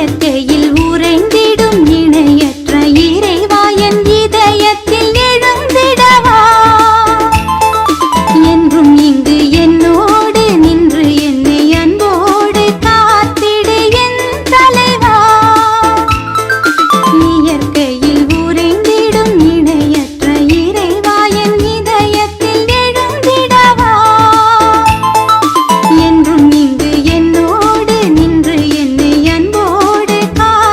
இயற்கையில் உறைந்திடும் இணையற்ற இறைவா என் இதயத்தில் எழுந்திடவா என்றும் இங்கு என்னோடு நின்று என்னை அன்போடு காத்திடு என் தலைவா இயற்கையில் உறைந்திடும் இணையற்ற இறைவா என் இதயத்தில் எழுந்திடவா என்றும் இங்கு என்னோடு நின்று என்னை அன்போடு காத்திடு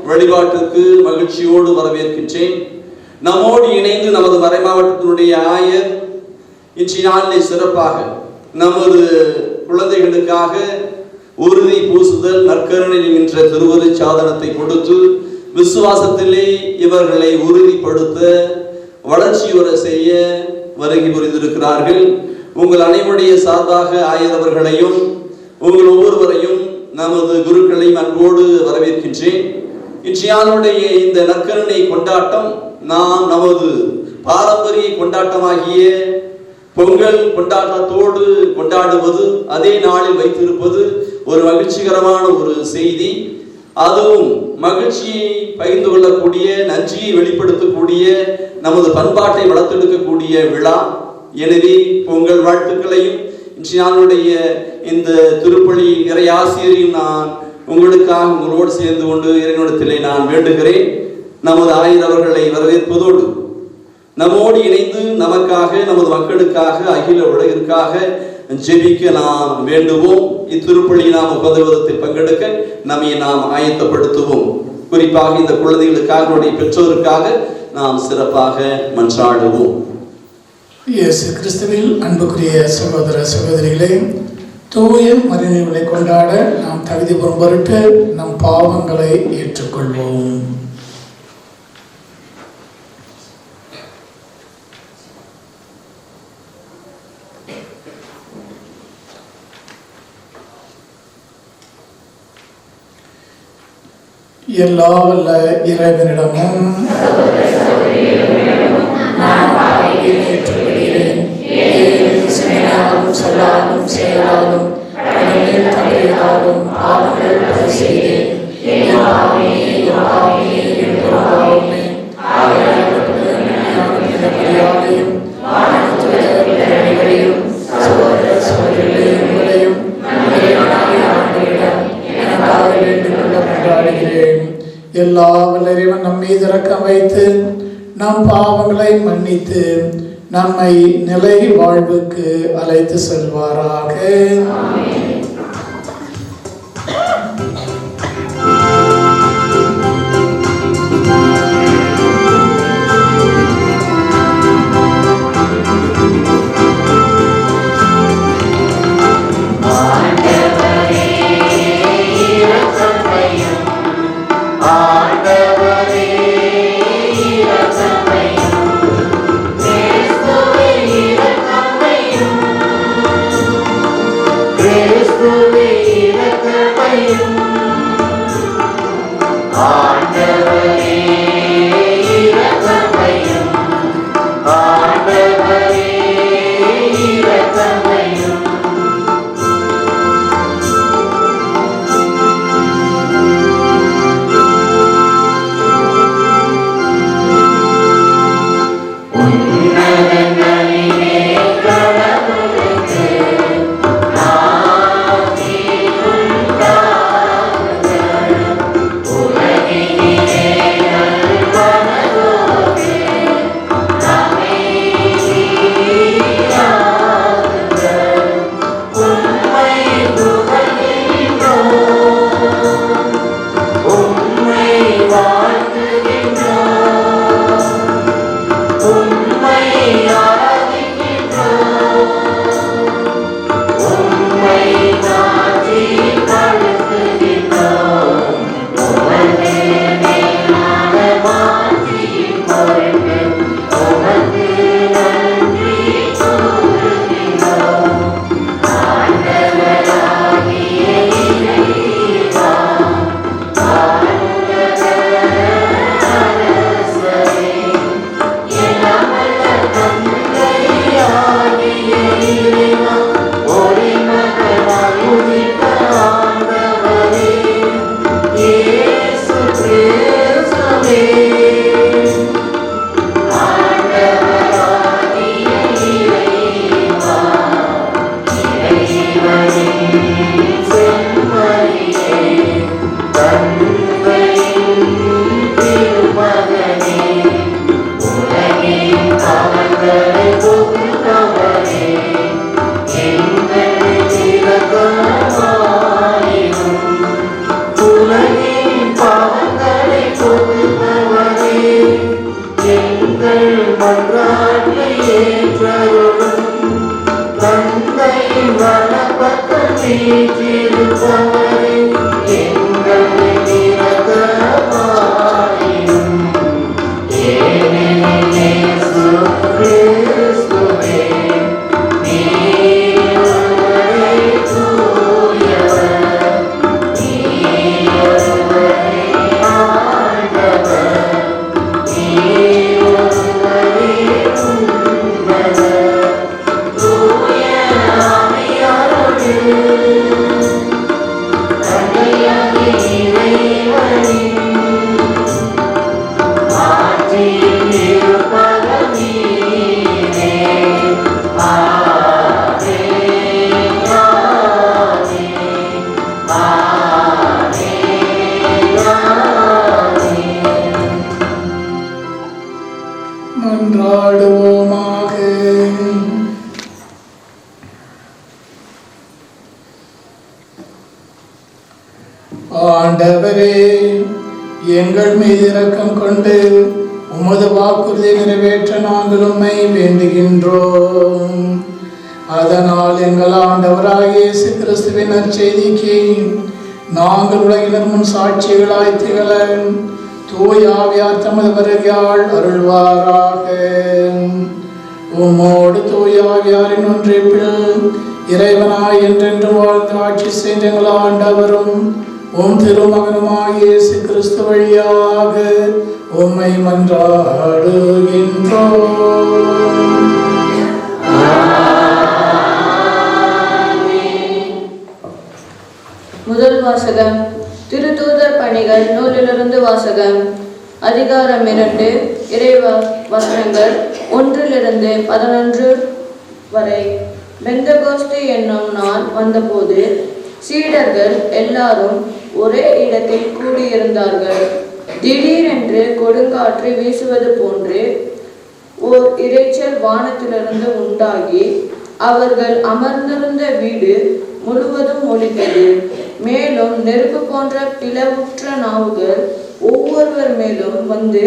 வழிபாட்டுக்கு மகிழ்ச்சியோடு வரவேற்கின்றேன். நம்மோடு இணைந்து நமது மறைமாவட்டத்தினுடைய ஆயர் இன்றைய நாளிலே சிறப்பாக நமது குழந்தைகளுக்காக உறுதி பூசுதல் நற்கருணை என்கின்ற திருவரு சாதனத்தை கொடுத்து விசுவாசத்திலே இவர்களை உறுதிப்படுத்த வளர்ச்சி வர செய்ய வருகை புரிந்திருக்கிறார்கள். உங்கள் அனைவருடைய சார்பாக ஆயரவர்களையும் உங்கள் ஒவ்வொருவரையும் நமது குருக்களையும் அன்போடு வரவேற்கின்றேன். இன்றைய இந்த நற்கருணை கொண்டாட்டம் நாம் நமது பாரம்பரிய கொண்டாட்டமாகிய பொங்கல் கொண்டாட்டத்தோடு கொண்டாடுவது, அதே நாளில் வைத்திருப்பது ஒரு மகிழ்ச்சிகரமான ஒரு செய்தி. அதுவும் மகிழ்ச்சியை பகிர்ந்து கொள்ளக்கூடிய, நன்றியை வெளிப்படுத்தக்கூடிய, நமது பண்பாட்டை வளர்த்தெடுக்கக்கூடிய விழா. எனவே பொங்கல் வாழ்த்துக்களையும் இன்றைய இந்த திருப்பலி இறை ஆசிரியரையும் நான் உங்களுக்காக உங்களோடு சேர்ந்து கொண்டு இறைவனிடத்திலே நான் வேண்டுகிறேன். நமது ஆயர் அவர்களை வரவேற்பதோடு நம்மோடு இணைந்து நமக்காக, நமது மக்களுக்காக, அகில உலகிற்காக ஜெபிக்க நாம் வேண்டுவோம். இத்திருப்பலி நாம் உபதேவத்தில் பங்கெடுக்க நம்மை நாம் ஆயத்தப்படுத்துவோம். குறிப்பாக இந்த குழந்தைகளுக்காக, நம்முடைய பெற்றோருக்காக நாம் சிறப்பாக மன்றாடுவோம். இயேசு கிறிஸ்துவில் அன்புக்குரிய சகோதர சகோதரிகளே, தூய மறைநிலைகளை கொண்டாட நாம் தகுதி பெறும் பொருட்டு நம் பாவங்களை ஏற்றுக்கொள்வோம். எல்லா வல்ல இறைவனிடமும் சொல்லாலும் செயலாலும் கடலில் தலையாலும் பாவங்கள் பல செய்தேன். சகோதர சகோதரிகளையும் எல்லா வல்லறிவன் நம் மீது இரக்கம் வைத்து நம் பாவங்களை மன்னித்து நம்மை நிலை வாழ்வுக்கு அழைத்து செல்வாராக. ஆண்டவரே, எங்கள் மீது இரக்கம் கொண்டு உமது வாக்குறுதியை நிறைவேற்ற நாங்கள் உம்மை வேண்டுகின்றோம். அதனால் எங்கள் ஆண்டவராகிய இயேசு கிறிஸ்துவின் நற்செய்திக்கு நாங்கள் உலகினர் முன் சாட்சிகளாய் திகழ தூய ஆவியார் தமது வருகையால் அருள்வாராக. உம்மோடு தூய ஆவியாரின் ஒன்றிப்பில் இறைவனாய் என்றென்று வாழ்ந்து ஆட்சி செய்த எங்கள் ஆண்டவரும் உம் திருமகனுமாகிய இயேசு கிறிஸ்து வழியாக உம்மை மன்றாடுகின்றோம். முதல் வாசகம். திருத்தூதர் பணிகள் நூலிலிருந்து வாசகம். அதிகாரம் 2, இறை வசனங்கள் 1-11 வரை. பெந்தகோஸ்து என்னும் நாள் வந்தபோது சீடர்கள் எல்லாரும் ஒரே இடத்தில் கூடியிருந்தார்கள். திடீரென்று கொடுங்காற்று வீசுவது போன்று ஓர் இரைச்சல் வானத்திலிருந்து உண்டாகி அவர்கள் அமர்ந்திருந்த வீடு முழுவதும் ஒலித்தது. மேலும் நெருப்பு போன்ற பிளவுற்ற நாவுகள் ஒவ்வொருவர் மேலும் வந்து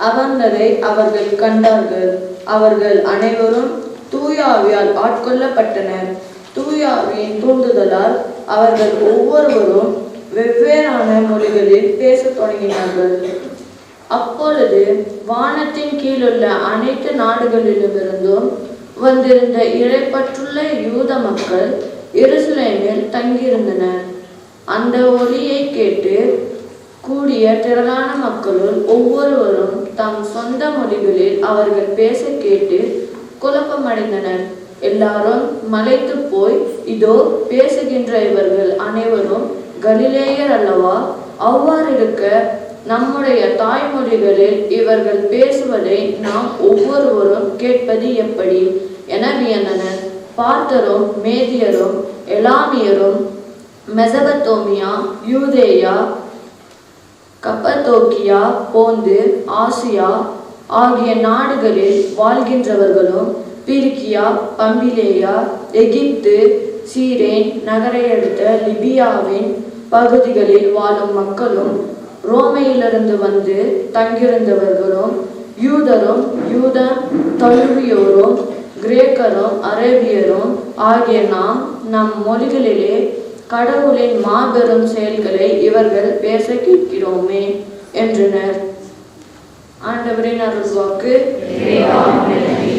அமர்ந்ததை அவர்கள் கண்டார்கள். அவர்கள் அனைவரும் தூயாவியால் ஆட்கொள்ளப்பட்டனர். தூயாவியின் தூண்டுதலால் அவர்கள் ஒவ்வொருவரும் வெவ்வேறான மொழிகளில் பேசத் தொடங்கினார்கள். அப்பொழுது வானத்தின் கீழுள்ள அனைத்து நாடுகளிலுமிருந்தும் வந்திருந்த இழைப்பற்றுள்ள யூத மக்கள் எருசலேமில் தங்கியிருந்தனர். அந்த ஒலியை கேட்டு கூடிய திரளான மக்களுள் ஒவ்வொருவரும் தம் சொந்த மொழிகளில் அவர்கள் பேச கேட்டு குழப்பமடைந்தனர். எல்லாரும் மலைத்து போய், இதோ பேசுகின்ற இவர்கள் அனைவரும் கலிலேயர் அல்லவா? அவ்வாறு இருக்க நம்முடைய தாய்மொழிகளில் இவர்கள் பேசுவதை நாம் ஒவ்வொருவரும் கேட்பது எப்படி என வியந்தனர். பார்த்தரும் மேதியரும் எலாமியரும் மெசபத்தோமியா, யூதேயா, கப்பத்தோக்கியா, போந்து, ஆசியா ஆகிய நாடுகளில் வாழ்கின்றவர்களும், பிரிக்கியா, பம்பிலேயா, எகிப்து, சீரேன் நகரையடுத்த லிபியாவின் பகுதிகளில் வாழும் மக்களும், ரோமையிலிருந்து வந்து தங்கியிருந்தவர்களும், யூதரும் யூத தழுவியோரும் கிரேக்கரும் அரேபியரும் ஆகிய நாம் நம் மொழிகளிலே கடவுளின் மாபெரும் செயல்களை இவர்கள் பேச கேட்கிறோமே என்றனர். ஆண்டவரின் அருள்வாக்கு. ஆண்டவரே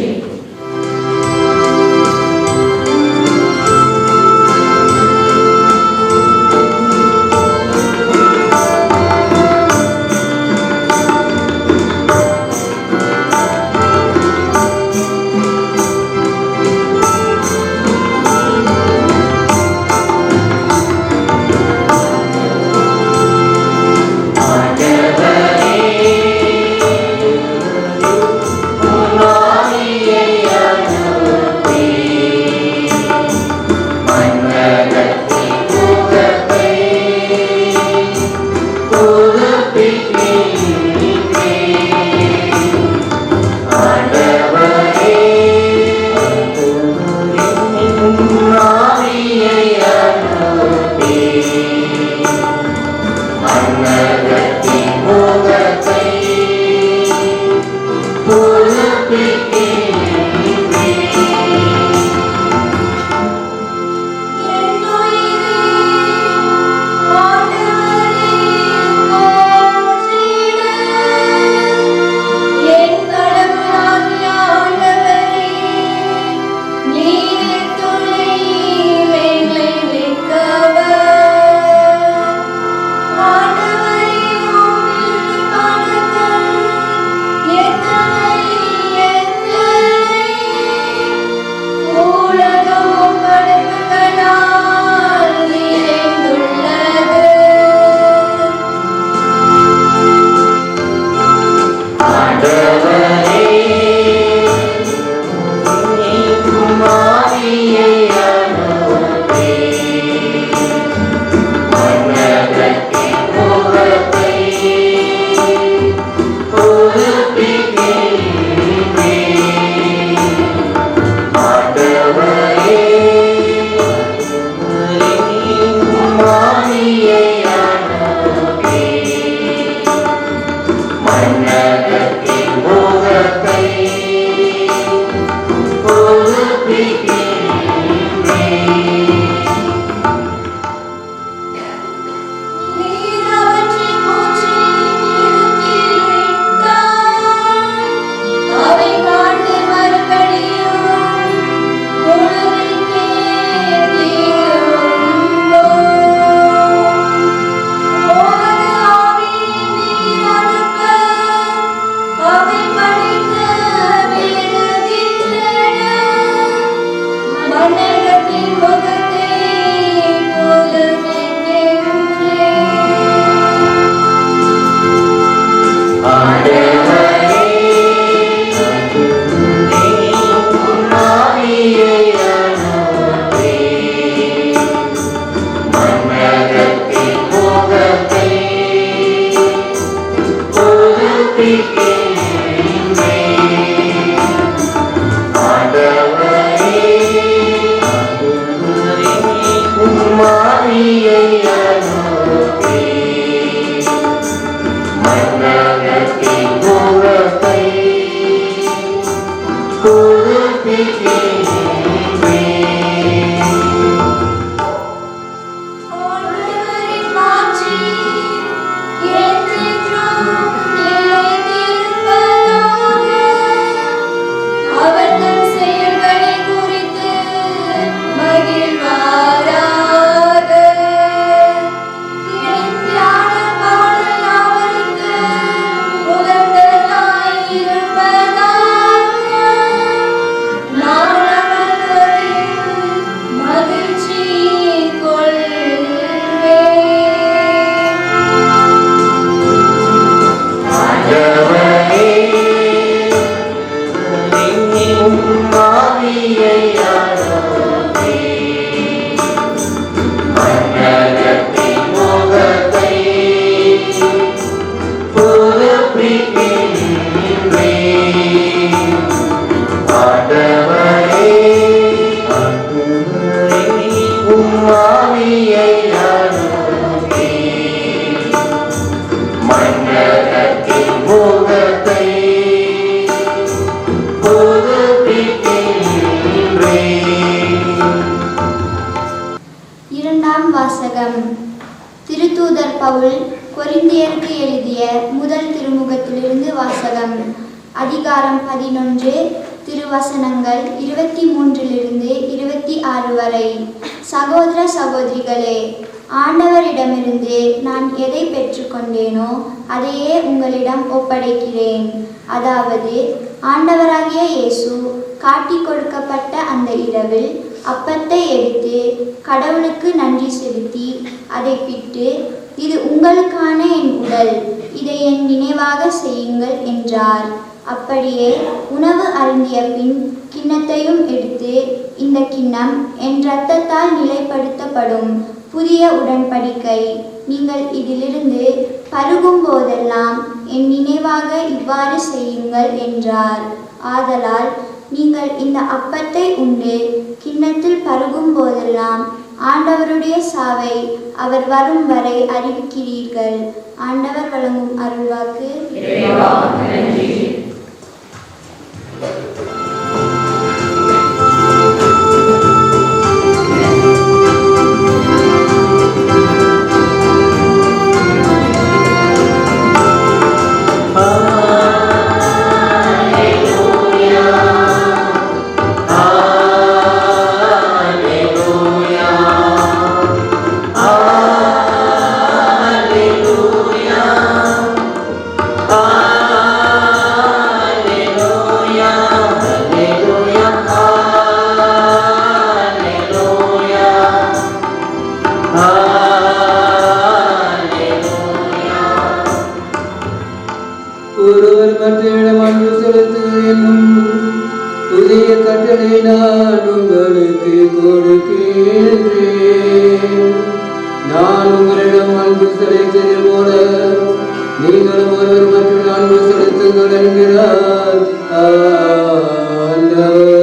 12ஆம் வாசகம். திருத்தூதர் பவுல் கொரிந்தியருக்கு எழுதிய முதல் திருமுகத்திலிருந்து வாசகம். அதிகாரம் 11, திருவசனங்கள் 23 26 வரை. சகோதர சகோதரிகளே, ஆண்டவரிடமிருந்து நான் எதை பெற்றுக்கொண்டேனோ அதையே உங்களிடம் ஒப்படைக்கிறேன். அதாவது, ஆண்டவராகிய இயேசு காட்டி கொடுக்கப்பட்ட அந்த இரவில் அப்பத்தை எடுத்து கடவுளுக்கு நன்றி செலுத்தி அதை பிட்டு, இது உங்களுக்கான என் உடல், இதை என் நினைவாக செய்யுங்கள் என்றார். அப்படியே உணவு அருந்திய பின் கிண்ணத்தையும் எடுத்து, இந்த கிண்ணம் என் இரத்தத்தால் நிலைப்படுத்தப்படும் புதிய உடன்படிக்கை, நீங்கள் இதிலிருந்து பருகும் போதெல்லாம் என் நினைவாக இவ்வாறு செய்யுங்கள் என்றார். ஆதலால் நீங்கள் இந்த அப்பத்தை உண்டு கிண்ணத்தில் பருகும் போதெல்லாம் ஆண்டவருடைய சாவை அவர் வரும் வரை அறிவிக்கிறீர்கள். ஆண்டவர் வழங்கும் அருள்வாக்கு. ஒருவர் மற்றிடம் அன்பு செலுத்துங்கள் என்னும் புதிய கட்டளை நான் உங்களுக்கு கொடுக்கின்றேன். நான் உங்களிடம் அன்பு செலுத்தியது போல நீங்களும் ஒருவர் மற்றொரு அன்பு செலுத்துங்கள் என்கிறார் ஆண்டவர்.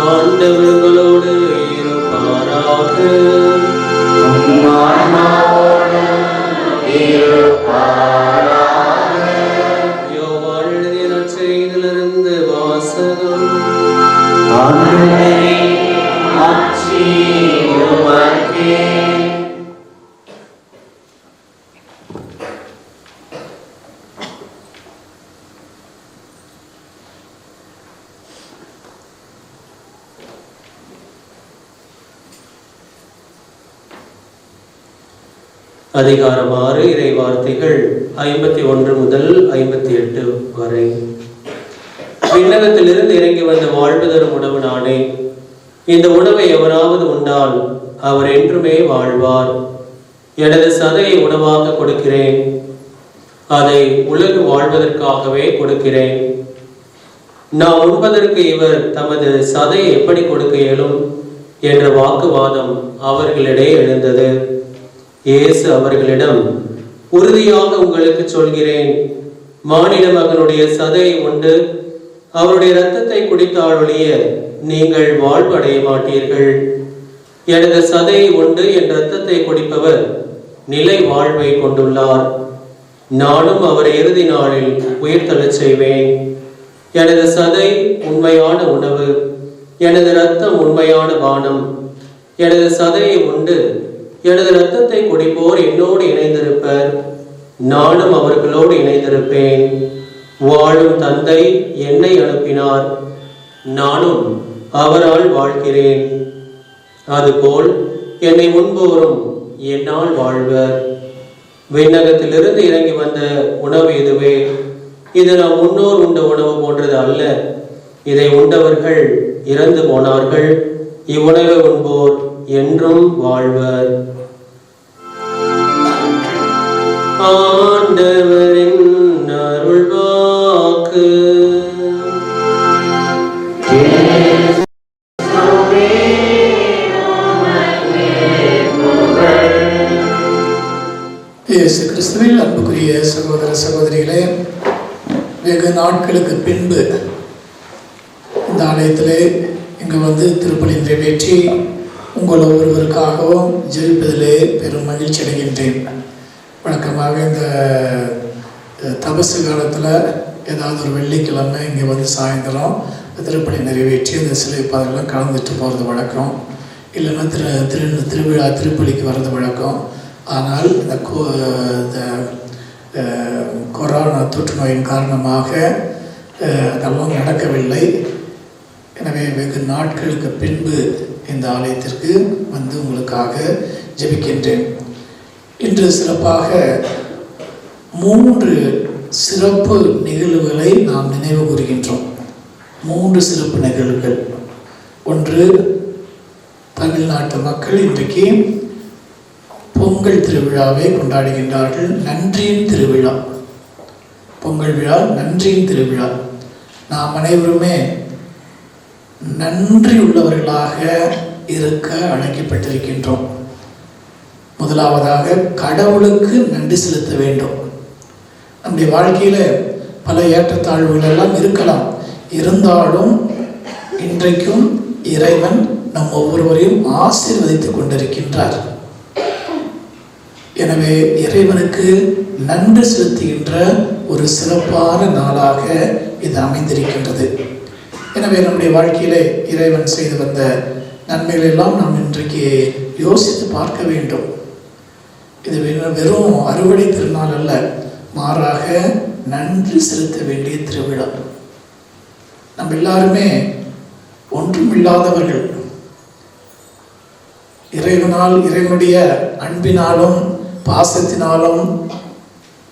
ஆண்டவர்களோடு இருப்பாராக. யோவான் எழுதிய நற்செய்தியிலிருந்து வாசகம். அதிகாரம் 6, இறை வார்த்தைகள் 51 முதல் 58 வரை. விண்ணகத்திலிருந்து இறங்கி வந்த வாழ்வு தரும் உணவு நானே. இந்த உணவை எவராவது உண்டால் அவர் என்றுமே வாழ்வார். எனது சதையை உணவாக கொடுக்கிறேன், அதை உலகு வாழ்வதற்காகவே கொடுக்கிறேன். நான் உண்பதற்கு இவர் தமது சதையை எப்படி கொடுக்க இயலும் என்ற வாக்குவாதம் அவர்களிடையே எழுந்தது. இயேசு அவர்களிடம், உறுதியாக உங்களுக்கு சொல்கிறேன், மானிட மகனுடைய சதையை உண்டு அவருடைய இரத்தத்தை குடித்தால் ஒழிய நீங்கள் வாழ்வடைய மாட்டீர்கள். எனது சதையை உண்டு என் இரத்தத்தை குடிப்பவர் நிலை வாழ்வை கொண்டுள்ளார். நானும் அவரை இறுதி நாளில் உயிர்த்தெழச் செய்வேன். எனது சதை உண்மையான உணவு, எனது இரத்தம் உண்மையான பானம். எனது சதையை உண்டு எனது இரத்தத்தை குடிப்போர் என்னோடு இணைந்திருப்பர், நானும் அவர்களோடு இணைந்திருப்பேன். வாழும் தந்தை என்னை அனுப்பினார், நானும் அவரால் வாழ்கிறேன். அதுபோல் என்னை முன்போரும் என்னால் வாழ்வர். விண்ணகத்திலிருந்து இறங்கி வந்த உணவு இதுவே. இது நம் முன்னோர் உண்ட உணவு போன்றது அல்ல. இதை உண்டவர்கள் இறந்து போனார்கள். இவ்வுணவை உண்போர் என்றும் வாழ்வர். ஆண்டவரின் அருள்வாக்கு. இயேசு கிறிஸ்துவில் அன்புக்குரிய சகோதர சகோதரிகளே, வெகு நாட்களுக்கு பின்பு இந்த ஆலயத்திலே இங்கு வந்து திருப்பலி நிறைவேற்றி உங்கள் ஒவ்வொருவருக்காகவும் ஜெபிப்பதிலே பெரும் மகிழ்ச்சி அடைகின்றேன். வழக்கமாக இந்த தபசு காலத்தில் ஏதாவது ஒரு வெள்ளிக்கிழமை இங்கே வந்து சாயந்தரம் திருப்பலி நிறைவேற்றி அந்த சிலை பாதையெல்லாம் கலந்துட்டு போகிறது வழக்கம். இல்லைன்னா திருவிழா திருப்பலிக்கு வர்றது வழக்கம். ஆனால் இந்த கொரோனா தொற்று நோயின் காரணமாக அதெல்லாம் நடக்கவில்லை. எனவே வெகு நாட்களுக்கு பின்பு இந்த ஆலயத்திற்கு வந்து உங்களுக்காக ஜெபிக்கின்றேன். இன்று சிறப்பாக 3 சிறப்பு நிகழ்வுகளை நாம் நினைவு கூறுகின்றோம். 3 சிறப்பு நிகழ்வுகள். ஒன்று, தமிழ்நாட்டு மக்கள் இன்றைக்கு பொங்கல் திருவிழாவை கொண்டாடுகின்றார்கள். நன்றியின் திருவிழா. பொங்கல் விழா நன்றியின் திருவிழா. நாம் அனைவருமே நன்றி உள்ளவர்களாக இருக்க அழைக்கப்பட்டிருக்கின்றோம். முதலாவதாக கடவுளுக்கு நன்றி செலுத்த வேண்டும். நம்முடைய வாழ்க்கையில பல ஏற்றத்தாழ்வுகள் எல்லாம் இருக்கலாம். இருந்தாலும் இன்றைக்கும் இறைவன் நம் ஒவ்வொருவரையும் ஆசீர்வதித்துக் கொண்டிருக்கின்றார். எனவே இறைவனுக்கு நன்றி செலுத்துகின்ற ஒரு சிறப்பான நாளாக இது அமைந்திருக்கின்றது. எனவே நம்முடைய வாழ்க்கையிலே இறைவன் செய்து வந்த நன்மைகள் எல்லாம் நாம் இன்றைக்கு யோசித்து பார்க்க வேண்டும். இது வெறும் அறுவடை திருநாள் அல்ல, மாறாக நன்றி செலுத்த வேண்டிய திருவிழா. நம்ம எல்லாருமே ஒன்றுமில்லாதவர்கள். இறைவனால், இறைவனுடைய அன்பினாலும் பாசத்தினாலும்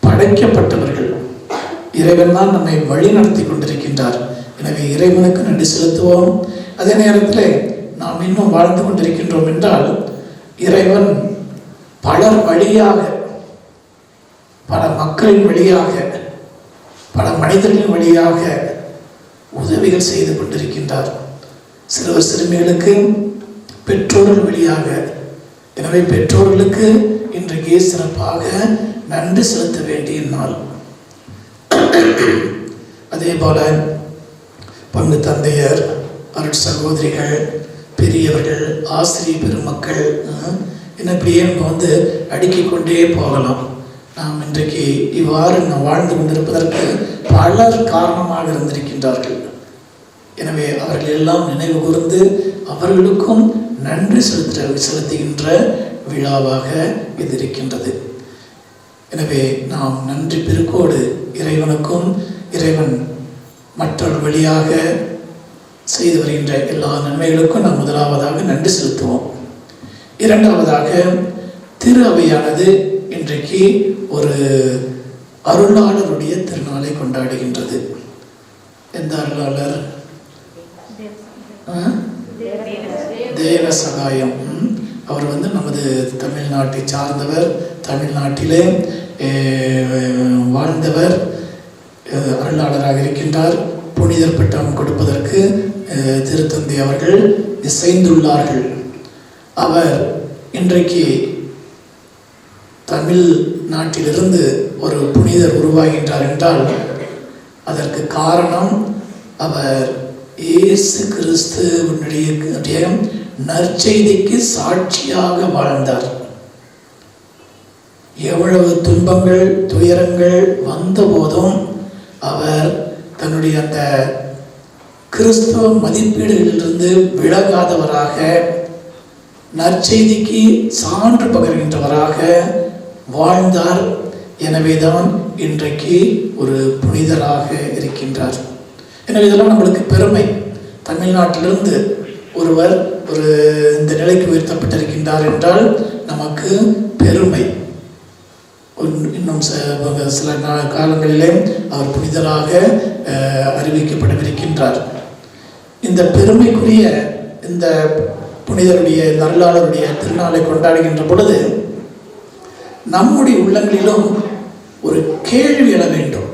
படைக்கப்பட்டவர்கள். இறைவன் தான் நம்மை வழி நடத்தி கொண்டிருக்கின்றார். எனவே இறைவனுக்கு நன்றி செலுத்துவோம். அதே நேரத்தில் நாம் இன்னும் வாழ்ந்து கொண்டிருக்கின்றோம் என்றால் இறைவன் பலர் வழியாக, பல மக்களின் வழியாக, பல மனிதர்களின் வழியாக உதவிகள் செய்து கொண்டிருக்கின்றார். சிறுவர் சிறுமிகளுக்கு பெற்றோர்கள் வழியாக. எனவே பெற்றோர்களுக்கு இன்றைக்கு சிறப்பாக நன்றி செலுத்த வேண்டிய நாள். அதே போல பங்கு தந்தையர், அருட் சகோதரிகள், பெரியவர்கள், ஆசிரியர் பெருமக்கள், இப்படியே நம்ம வந்து அடுக்கிக் கொண்டே போகலாம். நாம் இன்றைக்கு இவ்வாறு நாம் வாழ்ந்து கொண்டிருப்பதற்கு பலர் காரணமாக இருந்திருக்கின்றார்கள். எனவே அவர்கள் எல்லாம் நினைவு கூர்ந்து அவர்களுக்கும் நன்றி செலுத்துகின்ற விழாவாக இது இருக்கின்றது. எனவே நாம் நன்றி பெருக்கோடு இறைவனுக்கும், இறைவன் மற்றொரு வழியாக செய்து வருகின்ற எல்லா நன்மைகளுக்கும் நாம் முதலாவதாக நன்றி செலுத்துவோம். இரண்டாவதாக, திரு அவையானது இன்றைக்கு ஒரு அருளாளருடைய திருநாளை கொண்டாடுகின்றது. எந்த அருளாளர்? தேவ சகாயம். அவர் வந்து நமது தமிழ்நாட்டை சார்ந்தவர், தமிழ்நாட்டிலே வாழ்ந்தவர், அருளாளராக இருக்கின்றார். புனிதர் பட்டம் கொடுப்பதற்கு திருத்தந்தை அவர்கள் இசைந்துள்ளார்கள். அவர் இன்றைக்கு தமிழ் நாட்டிலிருந்து ஒரு புனிதர் உருவாகின்றார் என்றால் அதற்கு காரணம் அவர் இயேசு கிறிஸ்துவினுடைய நற்செய்திக்கு சாட்சியாக வாழ்ந்தார். எவ்வளவு துன்பங்கள், துயரங்கள் வந்த போதும் அவர் தன்னுடைய அந்த கிறிஸ்துவ மதிப்பீடுகளிலிருந்து விலகாதவராக, நற்செய்திக்கு சான்று பகர்கின்றவராக வாழ்ந்தார். எனவேதான் இன்றைக்கு ஒரு புனிதராக இருக்கின்றார். எனவே இதெல்லாம் நம்மளுக்கு பெருமை. தமிழ்நாட்டிலிருந்து ஒருவர் இந்த நிலைக்கு உயர்த்தப்பட்டிருக்கின்றார் என்றால் நமக்கு பெருமை. இன்னும் சில காலங்களிலே அவர் புனிதராக அறிவிக்கப்படவிருக்கின்றார். இந்த பெருமைக்குரிய இந்த புனிதருடைய, அருளாளருடைய திருநாளை கொண்டாடுகின்ற பொழுது நம்முடைய உள்ளங்களிலும் ஒரு கேள்வி எழ வேண்டும்.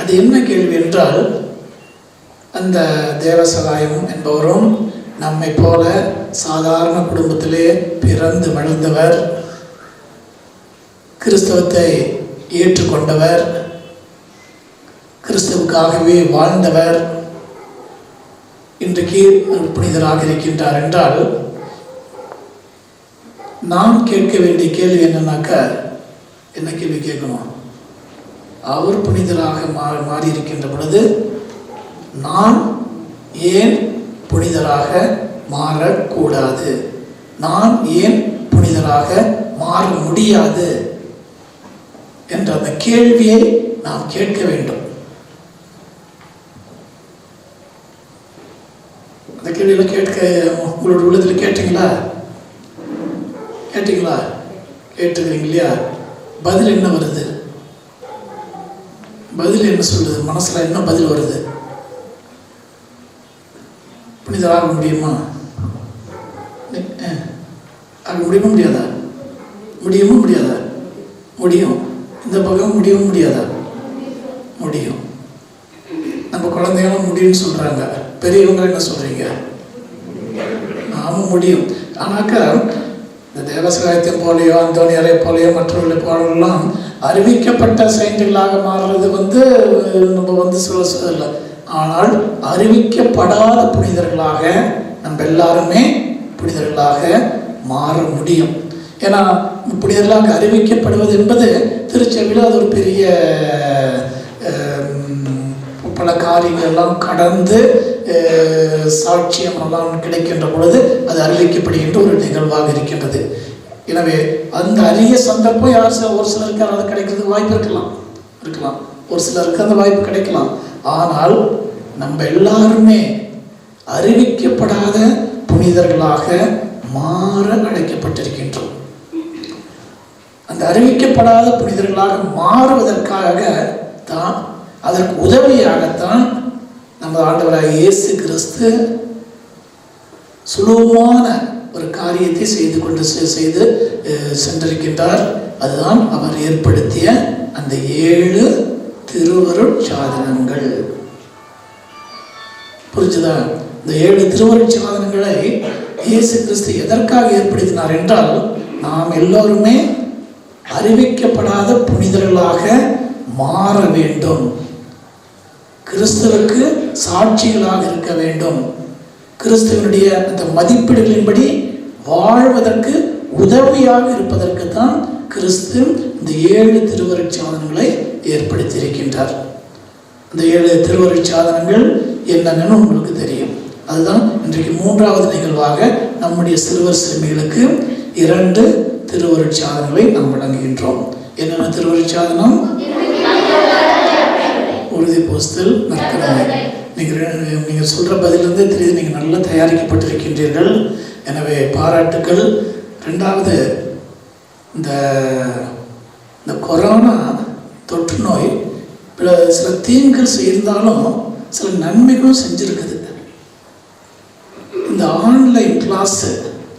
அது என்ன கேள்வி என்றால், அந்த தேவசகாயம் என்பவரும் நம்மை போல சாதாரண குடும்பத்திலே பிறந்து வளர்ந்தவர், கிறிஸ்தவத்தை ஏற்றுக்கொண்டவர், கிறிஸ்துவுக்காகவே வாழ்ந்தவர், இன்றைக்கு புனிதராக இருக்கின்றார் என்றால் நாம் கேட்க வேண்டிய கேள்வி என்னன்னாக்க, என்ன கேள்வி கேட்கணும்? அவர் புனிதராக மாறி இருக்கின்ற பொழுது நான் ஏன் புனிதராக மாறக்கூடாது? நான் ஏன் புனிதராக மாற முடியாது என்ற அந்த கேள்வியை நாம் கேட்க வேண்டும். அந்த கேள்வியில் கேட்க உங்களோட உள்ளத்தில் கேட்டீங்களா? கேட்டுக்கிறீங்க இல்லையா? பதில் என்ன வருது? பதில் என்ன சொல்லுது? மனசுல என்ன பதில் வருது? புனிதராக முடியுமா? ஆக முடியுமா முடியாதா? முடியாதா? முடியும். இந்த பக்கம் முடியவும் முடியாதா? முடியும். நம்ம குழந்தைகளும் முடியும்னு சொல்றாங்க, பெரியவங்க என்ன சொல்றீங்க? நாம முடியும். ஆனாக்கா இந்த தேவசகாயத்தை போலையோ அந்தோனியாரை போலையோ மற்றவர்களை போலெல்லாம் அறிவிக்கப்பட்ட செயின்ட்டுகளாக மாறுறது நம்ம சொல்லலை. ஆனால் அறிவிக்கப்படாத புனிதர்களாக நம்ம எல்லாருமே புனிதர்களாக மாற முடியும். ஏன்னா புனிதர்களாக அறிவிக்கப்படுவது என்பது திருச்சபையில் அது ஒரு பெரிய பல காரியங்கள் எல்லாம் கடந்து சாட்சியம் எல்லாம் கிடைக்கின்ற பொழுது அது அறிவிக்கப்படுகின்ற ஒரு நிகழ்வாக இருக்கின்றது. எனவே அந்த அரிய சந்தர்ப்பம் ஒரு சிலருக்கு அது கிடைக்கிறதுக்கு வாய்ப்பு இருக்கலாம், ஒரு சிலருக்கு அந்த வாய்ப்பு கிடைக்கலாம். ஆனால் நம்ம எல்லாருமே அறிவிக்கப்படாத புனிதர்களாக மாற அழைக்கப்பட்டிருக்கின்றோம். அந்த அறிவிக்கப்படாத புனிதர்களாக மாறுவதற்காக தான், அதற்கு உதவியாகத்தான் நம்ம ஆண்டவராக இயேசு கிறிஸ்து சுலபமான ஒரு காரியத்தை செய்து சென்றிருக்கின்றார். அதுதான் அவர் ஏற்படுத்திய அந்த 7 திருவருட் சாதனங்கள். புரிஞ்சுதா? இந்த 7 திருவருட் சாதனங்களை இயேசு கிறிஸ்து எதற்காக ஏற்படுத்தினார் என்றால், நாம் எல்லோருமே அறிவிக்கப்படாத புனிதர்களாக மாற வேண்டும், கிறிஸ்துவுக்கு சாட்சிகளாக இருக்க வேண்டும், கிறிஸ்துவனுடைய அந்த மதிப்பீடுகளின்படி வாழ்வதற்கு உதவியாக இருப்பதற்கு தான் கிறிஸ்து இந்த 7 திருவருட் சாதனங்களை ஏற்படுத்தி இருக்கின்றார். இந்த 7 திருவருட் சாதனங்கள் என்னன்னு உங்களுக்கு தெரியும். அதுதான் இன்றைக்கு 3வது நிகழ்வாக நம்முடைய சிறுவர் சிறுமிகளுக்கு 2 திருவருட் சாதனங்களை நாம் வழங்குகின்றோம். என்னென்ன திருவருட் சாதனம்? உறுதி போஸ்தல், நற்கருணை. நீங்கள் சொல்கிற பதிலிருந்தே தெரியுது, நீங்கள் நல்லா தயாரிக்கப்பட்டிருக்கின்றீர்கள். எனவே பாராட்டுக்கள். 2வது, இந்த கொரோனா தொற்று நோய் சில தீங்குகள் செய்திருந்தாலும் சில நன்மைகளும் செஞ்சுருக்குது. இந்த ஆன்லைன் கிளாஸ்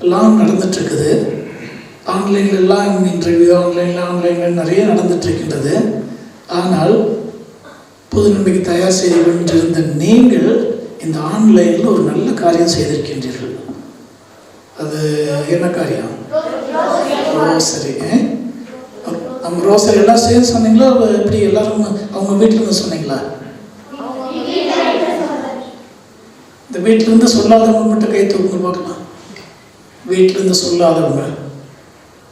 எல்லாம் நடந்துட்டுருக்குது. ஆன்லைன்லாம் இன்டர்வியூ ஆன்லைனில் நிறைய நடந்துட்டுருக்கின்றது. ஆனால் புது நன்மைக்கு தயார் செய்து கொண்டிருந்த நீங்கள் இந்த ஆன்லைனில் ஒரு நல்ல காரியம் செய்திருக்கின்றீர்கள். அது என்ன காரியம்? ரோசரி. நம்ம ரோசரி எல்லாம் சேர்ந்து சொன்னீங்களா? எப்படி எல்லாரும் அவங்க வீட்டிலேருந்து சொன்னீங்களா? இந்த வீட்டிலேருந்து சொல்லாதவங்க மட்டும் கை தூக்குங்க பார்க்கலாம். வீட்டிலேருந்து சொல்லாதவங்க,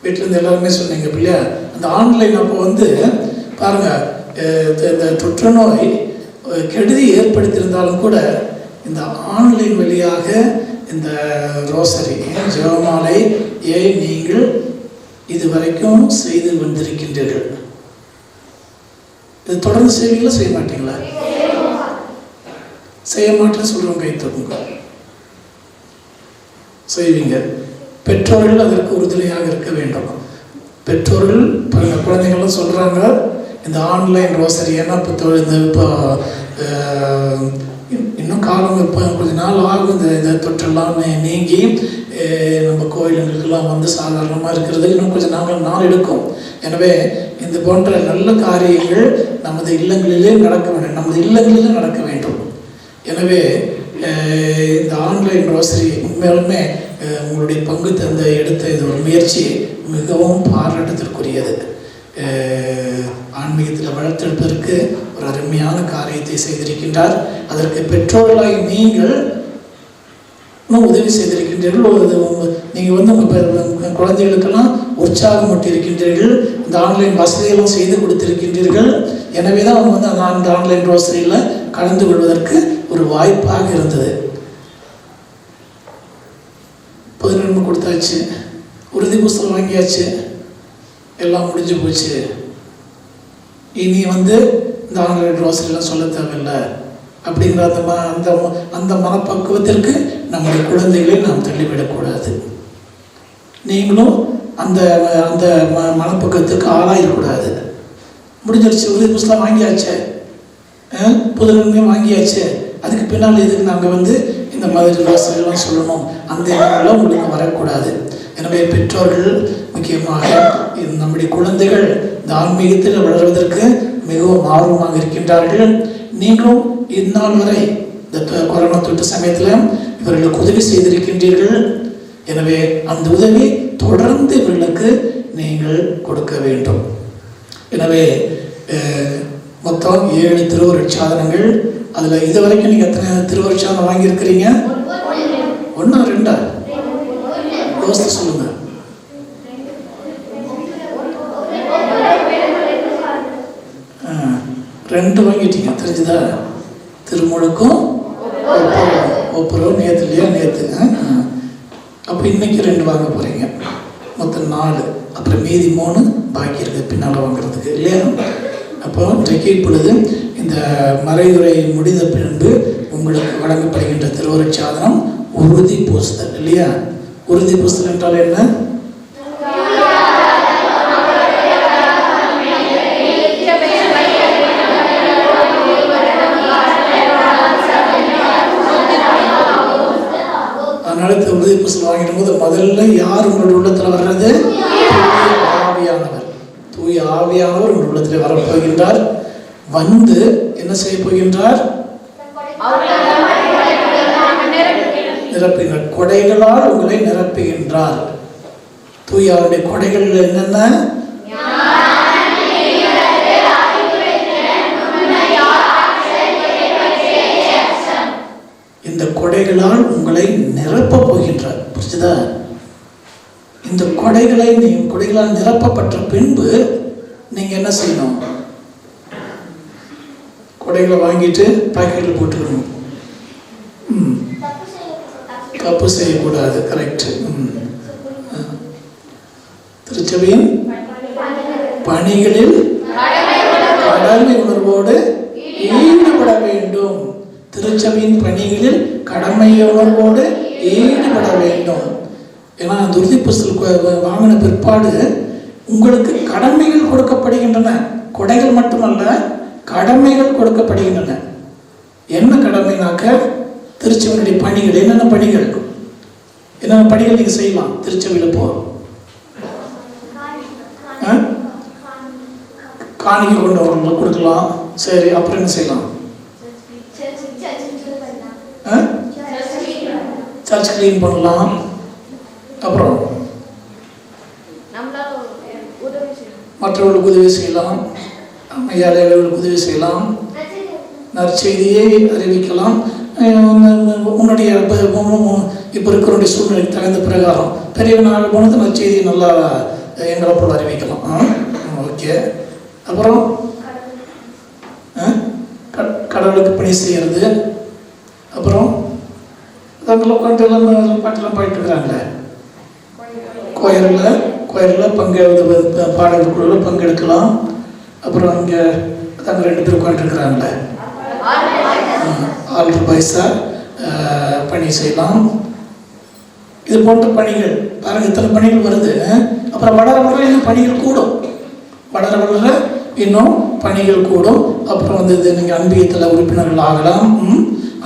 வீட்டிலேருந்து எல்லாருமே சொன்னீங்க இல்லையா? அந்த ஆன்லைன் அப்போ பாருங்கள், இந்த தொற்று நோய் கெடுதி ஏற்படுத்தியிருந்தாலும் கூட இந்த ஆன்லைன் வழியாக இந்த ரோசரி ஜெபமாலை நீங்கள் இதுவரைக்கும் செய்து வந்திருக்கின்றீர்கள். இது தொடர்ந்து செய்வீங்களா, செய்ய மாட்டீங்களா? செய்ய மாட்டேன்னு சொல்கிறவங்க கை தூக்குங்க. செய்வீங்க. பெற்றோர்கள் அதற்கு உறுதுணையாக இருக்க வேண்டும். பெற்றோர்கள் குழந்தைங்களும் சொல்கிறாங்க இந்த ஆன்லைன் ரோசரி, ஏன்னா இப்போ இன்னும் காலம் இப்போ கொஞ்சம் நாள் ஆகும் இந்த தொற்றெல்லாம் நீங்கி நம்ம கோயிலுங்களுக்கெல்லாம் சாதாரணமாக இருக்கிறது இன்னும் கொஞ்சம் நாள் எடுக்கும். எனவே இந்த போன்ற நல்ல காரியங்கள் நமது இல்லங்களிலே நடக்க வேண்டும். எனவே இந்த ஆன்லைன் ரோசரி உண்மையாலுமே உங்களுடைய பங்கு தந்த எடுத்த இது ஒரு முயற்சி மிகவும் பாராட்டத்திற்குரியது. ஆன்மீகத்தில் வளர்த்தெடுப்பதற்கு ஒரு அருமையான காரியத்தை செய்திருக்கின்றார். அதற்கு பெற்றோர்களாய் நீங்கள் உதவி செய்திருக்கின்றீர்கள். நீங்கள் உங்கள் குழந்தைகளுக்கெல்லாம் உற்சாகம் ஊட்டியிருக்கின்றீர்கள். இந்த ஆன்லைன் வசதிகளும் செய்து கொடுத்திருக்கின்றீர்கள். எனவே தான் அவங்க அந்த ஆன்லைன் ரோசரியில் கலந்து கொள்வதற்கு ஒரு வாய்ப்பாக இருந்தது. 11 கொடுத்தாச்சு, உறுதி புஸ்தகம் வாங்கியாச்சு, எல்லாம் முடிஞ்சு போச்சு. இனி இந்த ஆன்லைன் ரோசரிலாம் சொல்ல தேவையில்லை அப்படிங்கிற அந்த மனப்பக்குவத்திற்கு நம்முடைய குழந்தைகளை நாம் தள்ளிவிடக்கூடாது. நீங்களும் அந்த அந்த மனப்பக்குவத்துக்கு ஆளாயிடக்கூடாது. முடிஞ்சிருச்சு, உறுதி புஸ்தகம் வாங்கியாச்சு, புதன்மையும் வாங்கியாச்சு, அதுக்கு பின்னால் எதுக்கு நாங்கள் இந்த மாதிரி ரோசரிலாம் சொல்லணும், அந்த எண்ணங்கள்லாம் உங்களுக்கு வரக்கூடாது. எனவே பெற்றோர்கள் முக்கியமாக நம்முடைய குழந்தைகள் இந்த ஆன்மீகத்தில் வளர்வதற்கு மிகவும் ஆர்வமாக இருக்கின்றார்கள். நீங்களும் இந்நாள் வரை இந்த கொரோனா தொற்று சமயத்தில் இவர்களுக்கு உதவி செய்திருக்கின்றீர்கள். எனவே அந்த உதவி தொடர்ந்து இவர்களுக்கு நீங்கள் கொடுக்க வேண்டும். எனவே மொத்தம் 7 திருவருட்சாதனங்கள். அதில் இது வரைக்கும் நீங்கள் எத்தனை திருவருட்சாதனம் வாங்கியிருக்கிறீங்க? 1 2 யோசித்து சொல்லுங்க. 2 வாங்கிட்டீங்க, தெரிஞ்சுதா? திருமுழுக்கும் ஒப்புரவும் நேற்று இல்லையா? நேற்று. அப்போ இன்னைக்கு 2 வாங்க போகிறீங்க, மொத்தம் 4. அப்புறம் மீதி 3 பாக்கி இருக்குது பின்னால் வாங்குறதுக்கு இல்லையா? அப்போ இன்றைக்கு இப்பொழுது இந்த மறைவுரை முடிந்த பின்பு உங்களுக்கு வழங்கப்படுகின்ற திருவருட்சாதனம் உறுதி பூசுதல் இல்லையா? உறுதி பூசுதல் என்றால் என்ன? அதனால உறுதி பூசல் வாங்கிடும் போது முதல்ல யார் உங்களுடைய உள்ளத்தில் வர்றது? ஆவியானவர். தூய ஆவியானவர் உங்கள் உள்ளத்தில் வரப்போகின்றார். என்ன செய்ய போகின்றார்? நிரப்புகின்றார். கொடைகளால் உங்களை நிரப்புகின்றார். தூயாருடைய கொடைகள் என்னென்ன? இந்த கொடைகளால் உங்களை நிரப்ப போகின்றார். புரிஞ்சுதா? இந்த கொடைகளால் நிரப்பப்பட்ட பின்பு நீங்க என்ன செய்யணும்? கொடைகளை வாங்கிட்டு பாக்கெட்டில் போட்டுக்கணும். தப்பு செய்யக்கூடாது. கரெக்ட். திருச்சபையின் பணிகளில் கடமை உணர்வோடு ஈடுபட வேண்டும். திருச்சபையின் பணிகளில் கடமை உணர்வோடு ஈடுபட வேண்டும். ஏன்னா அந்த உறுதி புஸ்தகம் வாங்கின பிற்பாடு உங்களுக்கு கடமைகள் கொடுக்கப்படுகின்றன. கொடைகள் மட்டுமல்ல, கடமைகள் கொடுக்கப்படுகின்றன. என்ன கடமைனாக்க, திருச்சபையினுடைய பணிகள். என்னென்ன பணிகள் நீங்கள் செய்யலாம் திருச்சபையில்? காணிக்கை கொண்டு வரவங்களுக்கு கொடுக்கலாம். சரி, அப்புறம் என்ன செய்யலாம்? சர்ச் கிளீன் பண்ணலாம். அப்புறம் மற்றவர்களுக்கு உதவி செய்யலாம், ஏழைகளுக்கு உதவி செய்யலாம், நற்செய்தியை அறிவிக்கலாம். உன்னுடைய இப்போ இருக்கிற சூழ்நிலைக்கு தகுந்த பிரகாரம் பெரியவனாக போனது நற்செய்தியை நல்லா எங்களை போல அறிவிக்கலாம். ஓகே. அப்புறம் கடவுளுக்கு பணி செய்கிறது. அப்புறம் அதெல்லாம் உட்காந்து எல்லாம் பாட்டெல்லாம் பாடிட்டு இருக்கிறாங்களே, கோயிலில் பாடல் குழுவில் பங்கெடுக்கலாம். அப்புறம் இங்கே தாங்க 2 பேர் உட்காந்துருக்குறாங்களே, ஆல்டர் பாய்ஸா பணி செய்யலாம். இது போன்ற பணிகள் பாருங்கள், இத்தனை பணிகள் வருது. அப்புறம் வளர இன்னும் பணிகள் கூடும். இன்னும் பணிகள் கூடும். அப்புறம் நீங்கள் அன்பியத்தில் உறுப்பினர்கள் ஆகலாம்.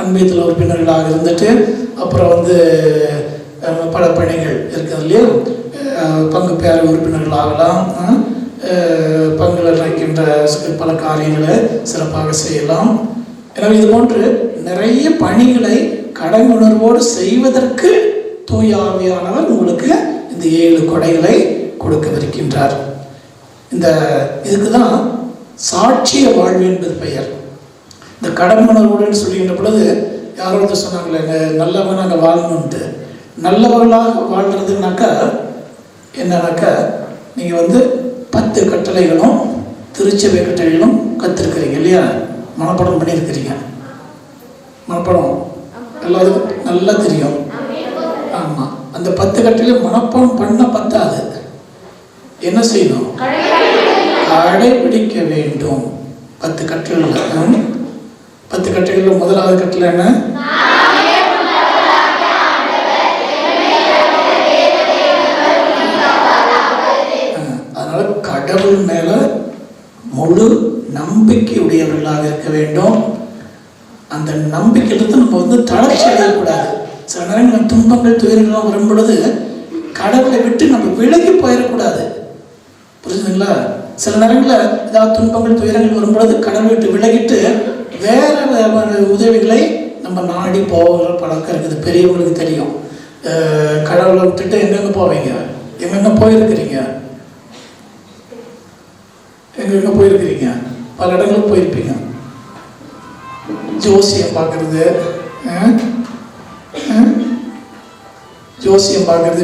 அன்பியத்தில் உறுப்பினர்களாக இருந்துட்டு அப்புறம் பல பணிகள் இருக்குது இல்லையா? பங்கு பேர உறுப்பினர்கள் ஆகலாம். பங்குல நினைக்கின்ற பல காரியங்களை சிறப்பாக செய்யலாம். எனவே இது போன்று நிறைய பணிகளை கடமையுணர்வோடு செய்வதற்கு தூய ஆவியானவர் உங்களுக்கு இந்த 7 கொடைகளை கொடுக்கவிருக்கின்றார். இதுக்கு தான் சாட்சிய வாழ்வு என்பது பெயர். இந்த கடமையுணர்வோடு சொல்லுகின்ற பொழுது யாரோ வந்து சொன்னாங்களே, நல்லவங்க நாங்கள் வாழணுன்ட்டு. நல்லவர்களாக வாழ்கிறதுனாக்கா என்னன்னாக்கா, நீங்கள் வந்து 10 கட்டளைகளும் திருச்சபை கட்டளைகளும் கற்றுருக்கிறீங்க இல்லையா, மனப்பாடம் பண்ணியிருக்கிறீங்க. மனப்பாடம் எல்லாருக்கும் நல்லா தெரியும். ஆமாம், அந்த 10 கட்டளையும் மனப்பாடம் பண்ண பத்தாது, என்ன செய்யணும்? கடைபிடிக்க வேண்டும். 10 கட்டளைகள். 10 கட்டளைகள் முதலாவது கட்டளை என்ன? அதனால கடவுள் மேல முழு நம்பிக்கை உடையவர்களாக இருக்க வேண்டும். அந்த நம்பிக்கையிலிருந்து நம்ம வந்து தளர்ச்சி அடையக்கூடாது. சில நேரங்கள் துன்பங்கள் துயரங்கள்லாம் வரும் பொழுது கடவுளை விட்டு நம்ம விலகி போயிடக்கூடாது. புரிஞ்சுதுங்களா? சில நேரங்களில் ஏதாவது துன்பங்கள் துயரங்கள் வரும் பொழுது கடவுளை விட்டு விலகிட்டு வேற உதவிகளை நம்ம நாடி போகிற பழக்கம் இருக்குது. பெரியவங்களுக்கு தெரியும். கடவுளை விட்டுட்டு எங்கெங்க போவீங்க? எங்கெங்க போயிருக்கிறீங்க? எங்கெங்க போயிருக்கிறீங்க? பல இடங்களுக்கு போயிருப்பீங்க. ஜோசியம் பார்க்கறது, ஜோசியம் பார்க்கறது,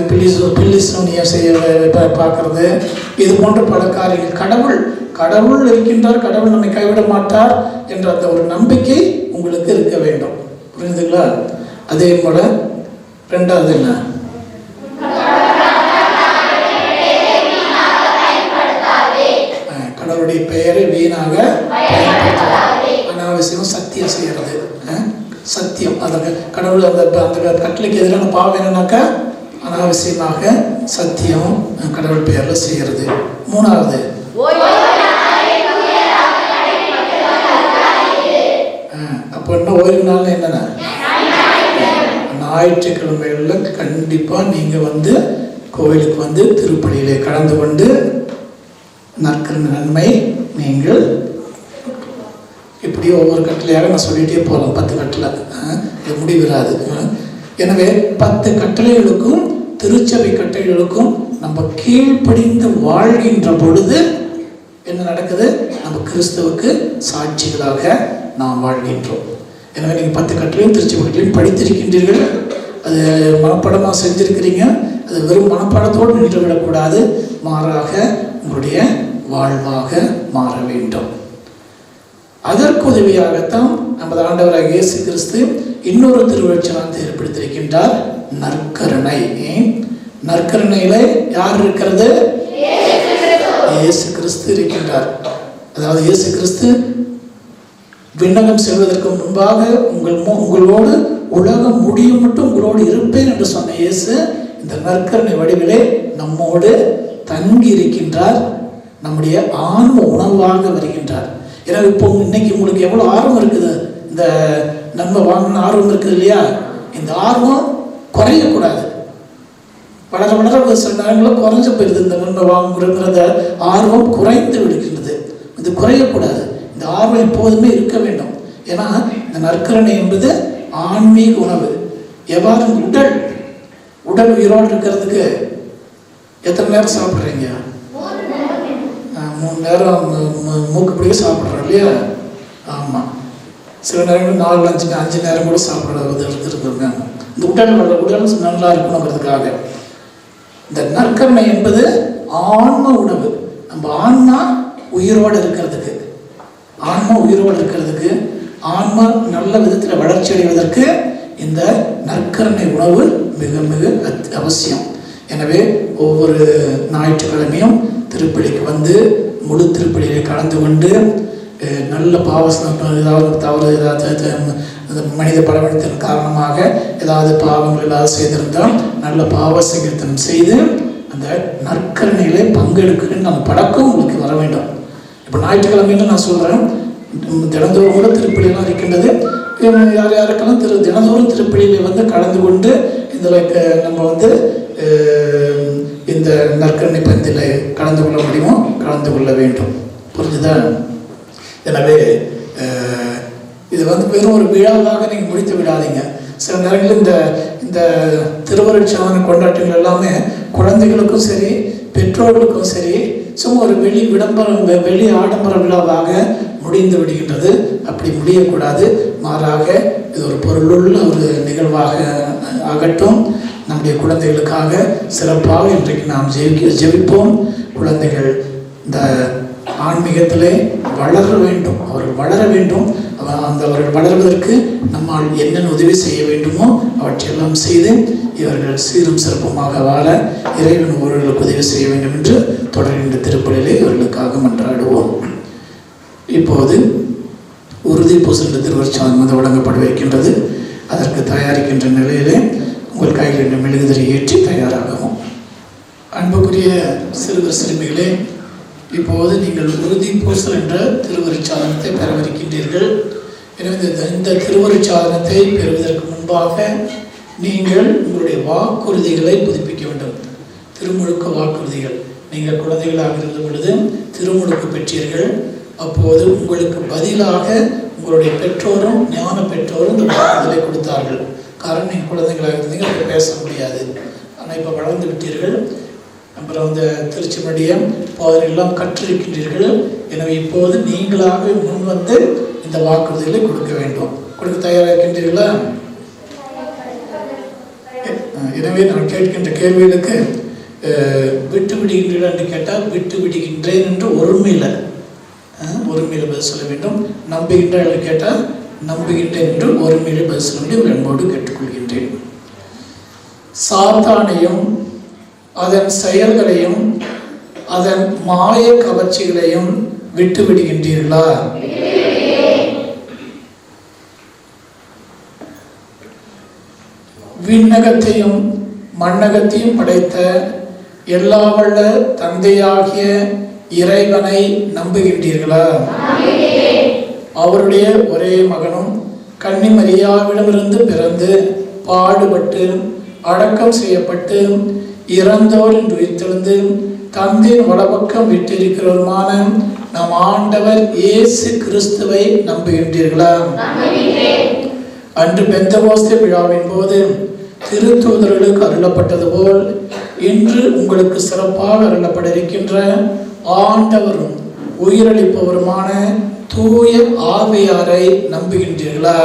பில்லி சூனியம் செய்ய பார்க்கறது, இது போன்ற பல காரியங்கள். கடவுள் இருக்கின்றார், கடவுள் நம்மை கைவிட மாட்டார் என்ற அந்த ஒரு நம்பிக்கை உங்களுக்கு இருக்க வேண்டும். புரியுதுங்களா? அதே போல 2வது என்ன? கடவுளுடைய பெயரை வீணாக அனாவசியம் சத்தியம் செய்யறது. சத்தியம், அந்த கடவுள் அந்த கட்டளைக்கு எதிரான பாவம் என்னன்னாக்கா அனாவசியமாக சத்தியம் கடவுள் பெயர்ல செய்யறது. 3வது அப்போ என்ன? ஓய்வு நாள் என்னென்ன? ஞாயிற்றுக்கிழமைகள்ல கண்டிப்பா நீங்க வந்து கோயிலுக்கு வந்து திருப்பலியிலே கலந்து கொண்டு நன்மை நீங்கள் இப்படி ஒவ்வொரு கட்டளையாக நான் சொல்லிகிட்டே போகலாம். 10 கட்டளை, இது முடிவிராது. எனவே 10 கட்டளைகளுக்கும் திருச்சபை கட்டளைகளுக்கும் நம்ம கீழ்ப்படிந்து வாழ்கின்ற பொழுது என்ன நடக்குது? நம்ம கிறிஸ்துவுக்கு சாட்சிகளாக நாம் வாழ்கின்றோம். எனவே நீங்கள் 10 கட்டளையும் திருச்சபை கட்டளையும் படித்திருக்கின்றீர்கள், அது மனப்பாடமாக செஞ்சிருக்கிறீங்க. அது வெறும் மனப்பாடத்தோடு நின்றுவிடக்கூடாது, மாறாக உங்களுடைய வாழ்வாக மாற வேண்டும். அதற்கு உதவியாகத்தான் நமது ஆண்டவராக இயேசு கிறிஸ்து இன்னொரு திருவச்சனத்தை ஏற்படுத்தியிருக்கின்றார், நற்கருணை. நற்கருணையில யார் இருக்கிறது? இயேசு கிறிஸ்து இருக்கின்றார். அதாவது இயேசு கிறிஸ்து விண்ணகம் செல்வதற்கு முன்பாக உங்களோடு உலகம் முடியும் மட்டும் உங்களோடு இருப்பேன் என்று சொன்ன இயேசு இந்த நற்கருணை வடிவிலே நம்மோடு தங்கி இருக்கின்றார், நம்முடைய ஆன்ம உணர்வாக வருகின்றார். எனவே இப்போ இன்னைக்கு உங்களுக்கு எவ்வளோ ஆர்வம் இருக்குது, இந்த நன்மை வாங்கின ஆர்வம் இருக்குது இல்லையா? இந்த ஆர்வம் குறையக்கூடாது. வளர வளர சில நேரங்களில் குறைஞ்சு போயிடுது. இந்த நன்மை வாங்குறத ஆர்வம் குறைந்து விடுகின்றது. இது குறையக்கூடாது. இந்த ஆர்வம் எப்போதுமே இருக்க வேண்டும். ஏன்னா இந்த நற்கருணை என்பது ஆன்மீக உணவு. எவ்வாறு உடல் உயிரோடு இருக்கிறதுக்கு எத்தனை நேரம் சாப்பிட்றீங்க? 3 நேரம் மூக்கு பிடிக்க சாப்பிட்றோம் இல்லையா? ஆமாம். சில நேரங்கள் 4-5 நேரம் கூட சாப்பிட்றது இருக்குங்க. இந்த உடல் நல்லா இருக்கணுங்கிறதுக்காக. இந்த நற்கருணை என்பது ஆன்ம உணவு. நம்ம ஆன்மா உயிரோடு இருக்கிறதுக்கு, ஆன்மா நல்ல விதத்தில் வளர்ச்சி அடைவதற்கு இந்த நற்கருணை உணவு மிக மிக அவசியம். எனவே ஒவ்வொரு ஞாயிற்றுக்கிழமையும் திருப்பலிக்கு வந்து முழு திருப்பலியிலே கலந்து கொண்டு நல்ல ஏதாவது தவறு, ஏதாவது மனித பலவீனத்தின் காரணமாக ஏதாவது பாவங்கள் ஏதாவது செய்திருந்தால் நல்ல பாவ சங்கீர்த்தனம் செய்து அந்த நற்கருணையிலே பங்கெடுக்கிற நம்ம பழக்கம் உங்களுக்கு வர வேண்டும். இப்போ ஞாயிற்றுக்கிழமைன்னு நான் சொல்கிறேன், தினந்தோறும் கூட திருப்பலியெல்லாம் இருக்கின்றது. யார் யாருக்கெல்லாம் தினந்தோறும் திருப்பலியில் வந்து கலந்து கொண்டு இதில் நம்ம வந்து இந்த நற்கருணை பந்தியில் கலந்து கொள்ள முடியுமோ கலந்து கொள்ள வேண்டும். புரிஞ்சுதா? எனவே இது வெறும் ஒரு விழாவாக நீங்கள் முடித்து விடாதீங்க. சில நேரங்களில் இந்த திருவருட்சாதன கொண்டாட்டங்கள் எல்லாமே குழந்தைகளுக்கும் சரி பெற்றோர்களுக்கும் சரி சும்மா ஒரு வெளி ஆடம்பர விழாவாக முடிந்து விடுகின்றது. அப்படி முடியக்கூடாது. மாறாக இது ஒரு பொருளுள்ள ஒரு நிகழ்வாக ஆகட்டும். நம்முடைய குழந்தைகளுக்காக சிறப்பாக இன்றைக்கு நாம் ஜெபிப்போம். குழந்தைகள் இந்த ஆன்மீகத்திலே வளர வேண்டும், அவர்கள் வளர வேண்டும். அவர்கள் வளர்வதற்கு நம்மால் என்னென்ன உதவி செய்ய வேண்டுமோ அவற்றையெல்லாம் செய்து இவர்கள் சீரும் சிறப்புமாக வாழ இறைவன் ஒருவர்களுக்கு உதவி செய்ய வேண்டும் என்று தொடர்கின்ற திருப்பலிலே இவர்களுக்காக மன்றாடுவோம். இப்போது உறுதி பூசல் திருவருட்சாதனம் வழங்கப்பட வைக்கின்றது. அதற்கு தயாரிக்கின்ற நிலையிலே உங்கள் கையில் இந்த மெழுகுதிரை ஏற்றி தயாராகவும். அன்புக்குரிய சிறுவர் சிறுமிகளே, இப்போது நீங்கள் உறுதி பூசல் என்ற திருவருட்சாதனத்தை பெறவிருக்கின்றீர்கள். எனவே இந்த திருவருட்சாதனத்தை பெறுவதற்கு முன்பாக நீங்கள் உங்களுடைய வாக்குறுதிகளை புதுப்பிக்க வேண்டும். திருமுழுக்கு வாக்குறுதிகள். நீங்கள் குழந்தைகளாக இருந்த பொழுது திருமுழுக்கு பெற்றீர்கள். அப்போது உங்களுக்கு பதிலாக உங்களுடைய பெற்றோரும் ஞான பெற்றோரும் இந்த வாக்குறுதிகளை கொடுத்தார்கள். காரணம் நீங்கள் குழந்தைகளாக இருந்தீங்க, அப்போ பேச முடியாது. ஆனால் இப்போ வளர்ந்து விட்டீர்கள். அப்புறம் இந்த திருச்சி மடியம் போதனையெல்லாம் கற்றிருக்கின்றீர்கள். எனவே இப்போது நீங்களாக முன் வந்து இந்த வாக்குறுதிகளை கொடுக்க வேண்டும். கொடுக்க தயாராக இருக்கின்றீர்களா? எனவே நான் கேட்கின்ற கேள்விகளுக்கு விட்டு விடுகின்றீர்கள் என்று கேட்டால் விட்டு விடுகின்றேன் என்று ஒருமையில் பதில் சொல்ல வேண்டும். நம்புகின்றேன் என்று கேட்டால் நம்புகின்றேன் என்று ஒருமையில் பதில் சொல்ல வேண்டும். என்போடு கேட்டுக்கொள்கின்றேன். சாத்தானையும் அதன் செயல்களையும் அதன் மாய கவர்ச்சிகளையும் விட்டு விடுகின்றீர்களா? விண்ணகத்தையும் மண்ணகத்தையும் படைத்த எல்லா வல்ல தந்தையாகிய இறைவனை நம்புகின்றீர்களா? அவருடைய ஒரே மகனும் கன்னி மரியாவிடமிருந்து பிறந்து பாடுபட்டு அடக்கம் செய்யப்பட்டு இறந்தோர் என்று உயிர்த்தெழுந்து தந்தையின் வலப்பக்கம் விட்டிருக்கிறவருமான நம் ஆண்டவர் இயேசு கிறிஸ்துவை நம்புகின்றீர்களா? அன்று பெந்தகோஸ்தே விழாவின் போது திருத்தூதர்களுக்கு அருளப்பட்டது போல் இன்று உங்களுக்கு சிறப்பாக அருளப்பட இருக்கின்ற ஆண்டவரும் உயிரளிப்பவருமான தூய ஆவியாரை நம்புகின்றீர்களா?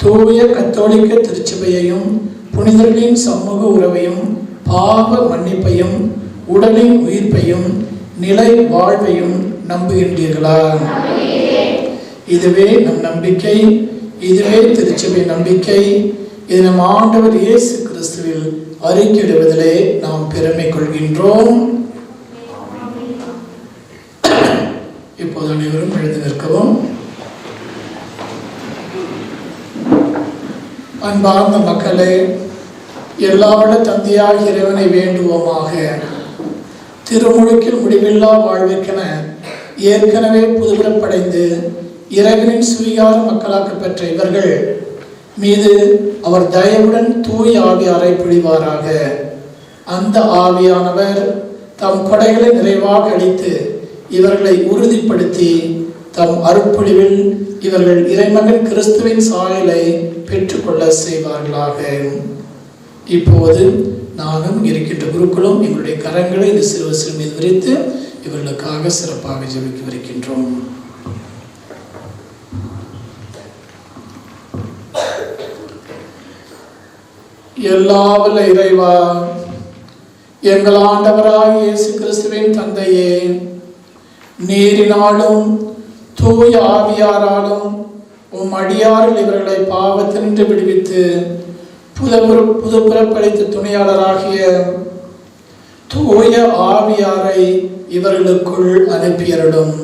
தூய கத்தோலிக்க திருச்சபையையும் புனிதர்களின் சமூக உறவையும் பாவ மன்னிப்பையும் உடலின் உயிர்ப்பையும் நிலை வாழ்வையும் நம்புகின்றீர்களா? இதுவே நம் நம்பிக்கை, இதுவே திருச்சபை நம்பிக்கை. இது நம் ஆண்டவர் இயேசு கிறிஸ்துவில் அறிக்கையிடுவதிலே நாம் பெருமை கொள்கின்றோம். இப்போது அனைவரும் எழுந்து நிற்கவும். அன்பார்ந்த மக்களே, எல்லாவற்ற தந்தையாக இறைவனை வேண்டுவோமாக. திருமுழுக்கில் முடிவில்லா வாழ்விற்கென ஏற்கனவே புதுப்பிறப்படைந்து இறைவனின் சுவீகார மக்களாக்க பெற்ற இவர்கள் மீது அவர் தயவுடன் தூய ஆவியாரை பொழிவாராக. அந்த ஆவியானவர் தம் கொடைகளை நிறைவாக அளித்து இவர்களை உறுதிப்படுத்தி தம் அருட்பொழிவில் இவர்கள் இறைமகன் கிறிஸ்துவின் சாயலை பெற்றுக்கொள்ள செய்வார்களாக. இப்போது நானும் இருக்கின்ற குருக்களும் எங்களுடைய கரங்களை இந்த சிறுவர் சிறு மீது விரித்து இவர்களுக்காக சிறப்பாக ஜெபிக்கவிருக்கின்றோம். எல்லாவல்ல இறைவா, எங்கள் ஆண்டவராகிய இயேசு கிறிஸ்துவின் தந்தையே, நீரினாலும் தூய ஆவியாராலும் உம் அடியாரில் இவர்களை பாவத்தினின்று விடுவித்து புது பிறப்பளித்த துணையாளராகிய தூய ஆவியாரை இவர்களுக்குள் அனுப்பியருடும்.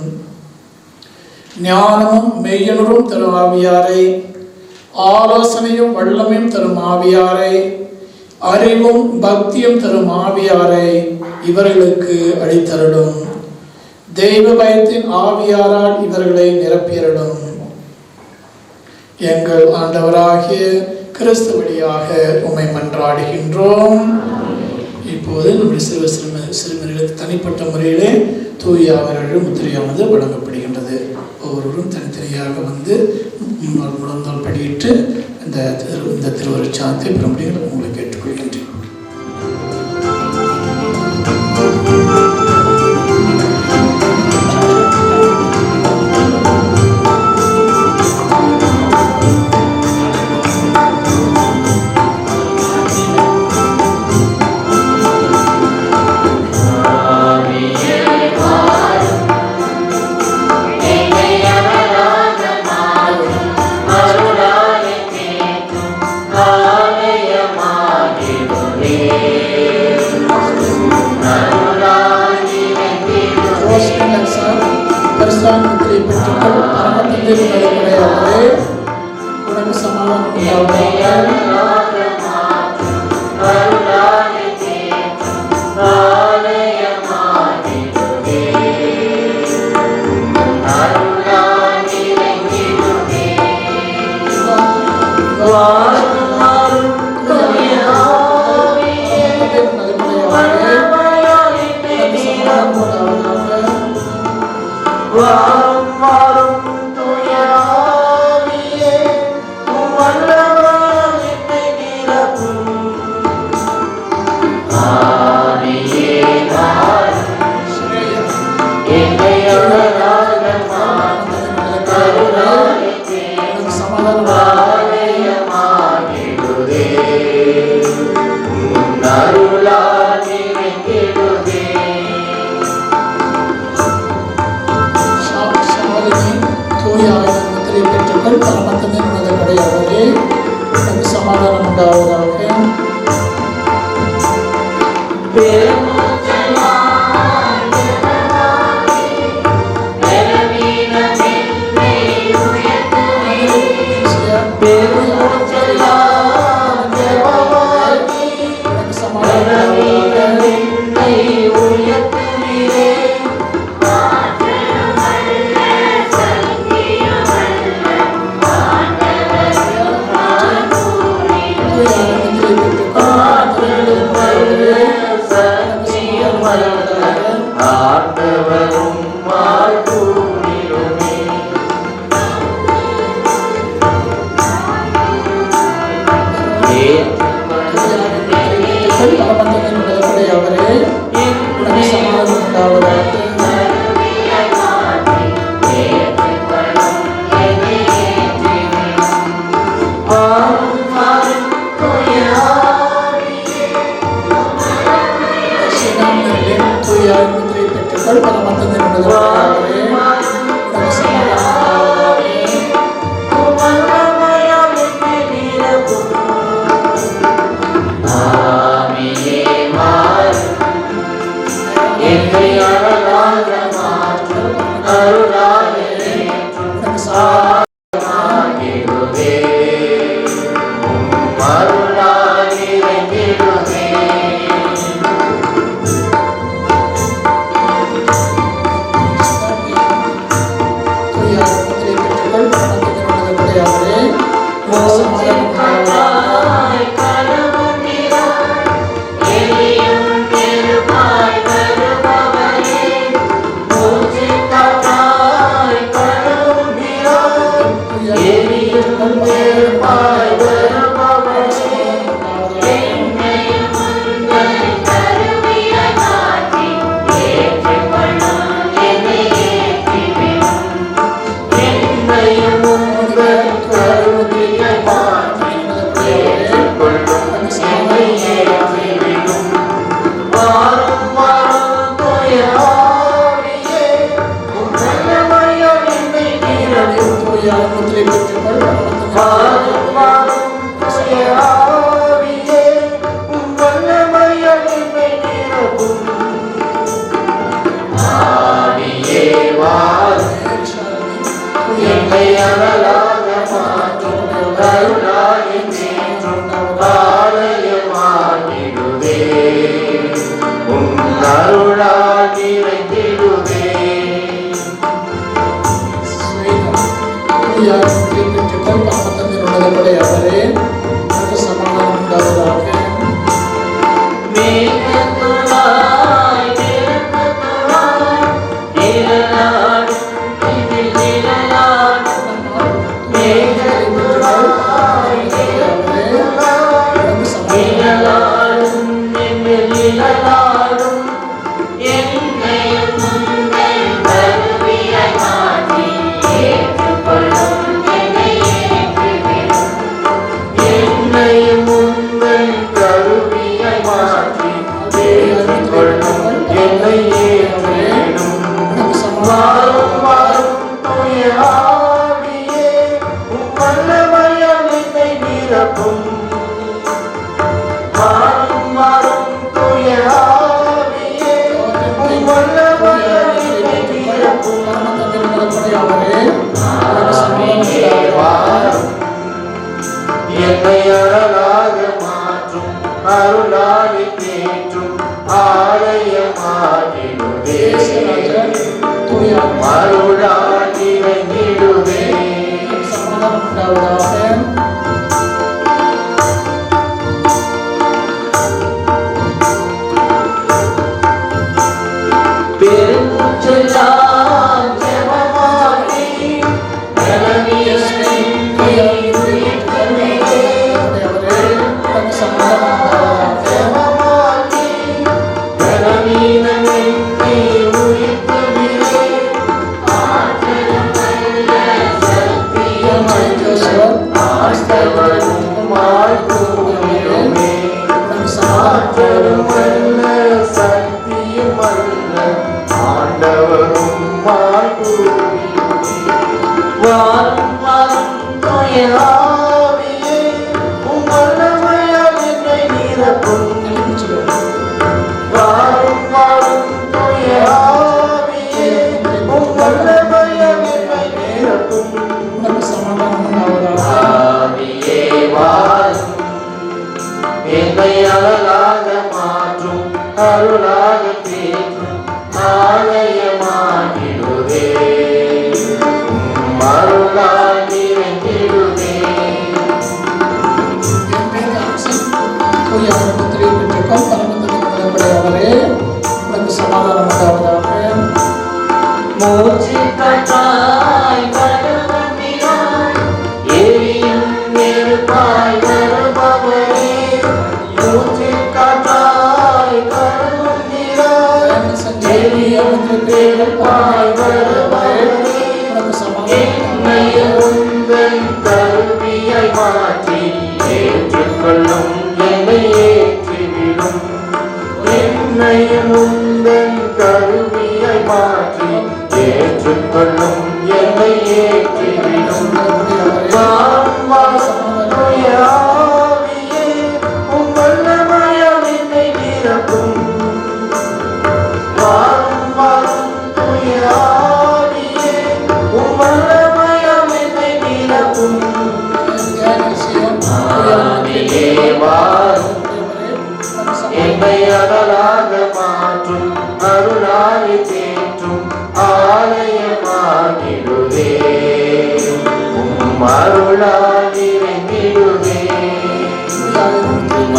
ஞானமும் மெய்யுணர்வும் தரும் ஆவியாரை, ஆலோசனையும் வல்லமையும் தரும் ஆவியாரை, அறிவும் பக்தியும் தரும் ஆவியாரை இவர்களுக்கு அளித்தருடும். தெய்வ பயத்தின் ஆவியாரால் இவர்களை நிரப்பியருடும். எங்கள் ஆண்டவராகிய கிறிஸ்து வழியாக உம்மை மன்றாடுகின்றோம். இப்போது நம்முடைய சிறுவர்களுக்கு தனிப்பட்ட முறையிலே தூய ஆவியானவர் முத்திரையானது வழங்கப்படுகின்றது. ஒவ்வொருவரும் தனித்தனியாக வந்து முழந்தால் படியிட்டு இந்த திருவருட்சாதத்தை பெறும்படியாக உங்களை கேட்டுக்கொள்கின்றேன். சமாதானம் உண்டாவதாக. சமாதானம் வாரும். என்னை அழகாக மாற்றும் அருளாடி தேற்றும் ஆலயமாகிடுதே. அருளாடி வந்திடுதே. சமாதானம் உண்டாவதாக. பெருஞ்செல்லாம் ஜெபமாகி நலனியஸ்மை ஜெபமாகி நலனீனமென்னை உயிர்த்தவிலே ஆற்றலுமல்ல சத்தியமல்ல ஆஸ்தவரும் வாழ்த்துமே. ஆற்றலுமல்ல சத்தியமல்ல ஆண்டவரும் வாழ்த்துமே. வாரும் வாரும் தூய ஆவியே, உம் வல்லமையால் என்னை நிரப்பும். வாரும் வாரும் தூய ஆவியே, உம் வல்லமையால் என்னை நிரப்பும். ஆவியே வாரும், என்னை அழகாக மாற்றும் அருளாக தேற்றும் ஆலயமாகிடுதே. அருளால் நிறைந்திடுதே. மூச்சு காற்றாய் வருவந்திராய், எரியும் நெருப்பாய் வருபவரே. மூச்சு காற்றாய் வருவந்திராய், எரியும் நெருப்பாய் வருபவரே. என்னையும் உந்தன் கருவியை மாற்றி ஏற்றுக்கொள்ளும், என்னை ஏற்றிவிடும். என்னையும் உந்தன் கருவியை மாற்றி ஏற்றுக்கொள்ளும், என்னை ஏற்றிவிடும். வாரும் வாரும் தூய ஆவியே, உம் வல்லமையால் என்னை நிரப்பும். வாரும் வாரும் தூய ஆவியே, உம் வல்லமையால் என்னை நிரப்பும். ஆவியே வாரும், என்னை அழகாக மாற்றும் அருளாடி தேற்றும் ஆலயமாகிடுதே. உம் அருளால் நிறைந்திடுதே.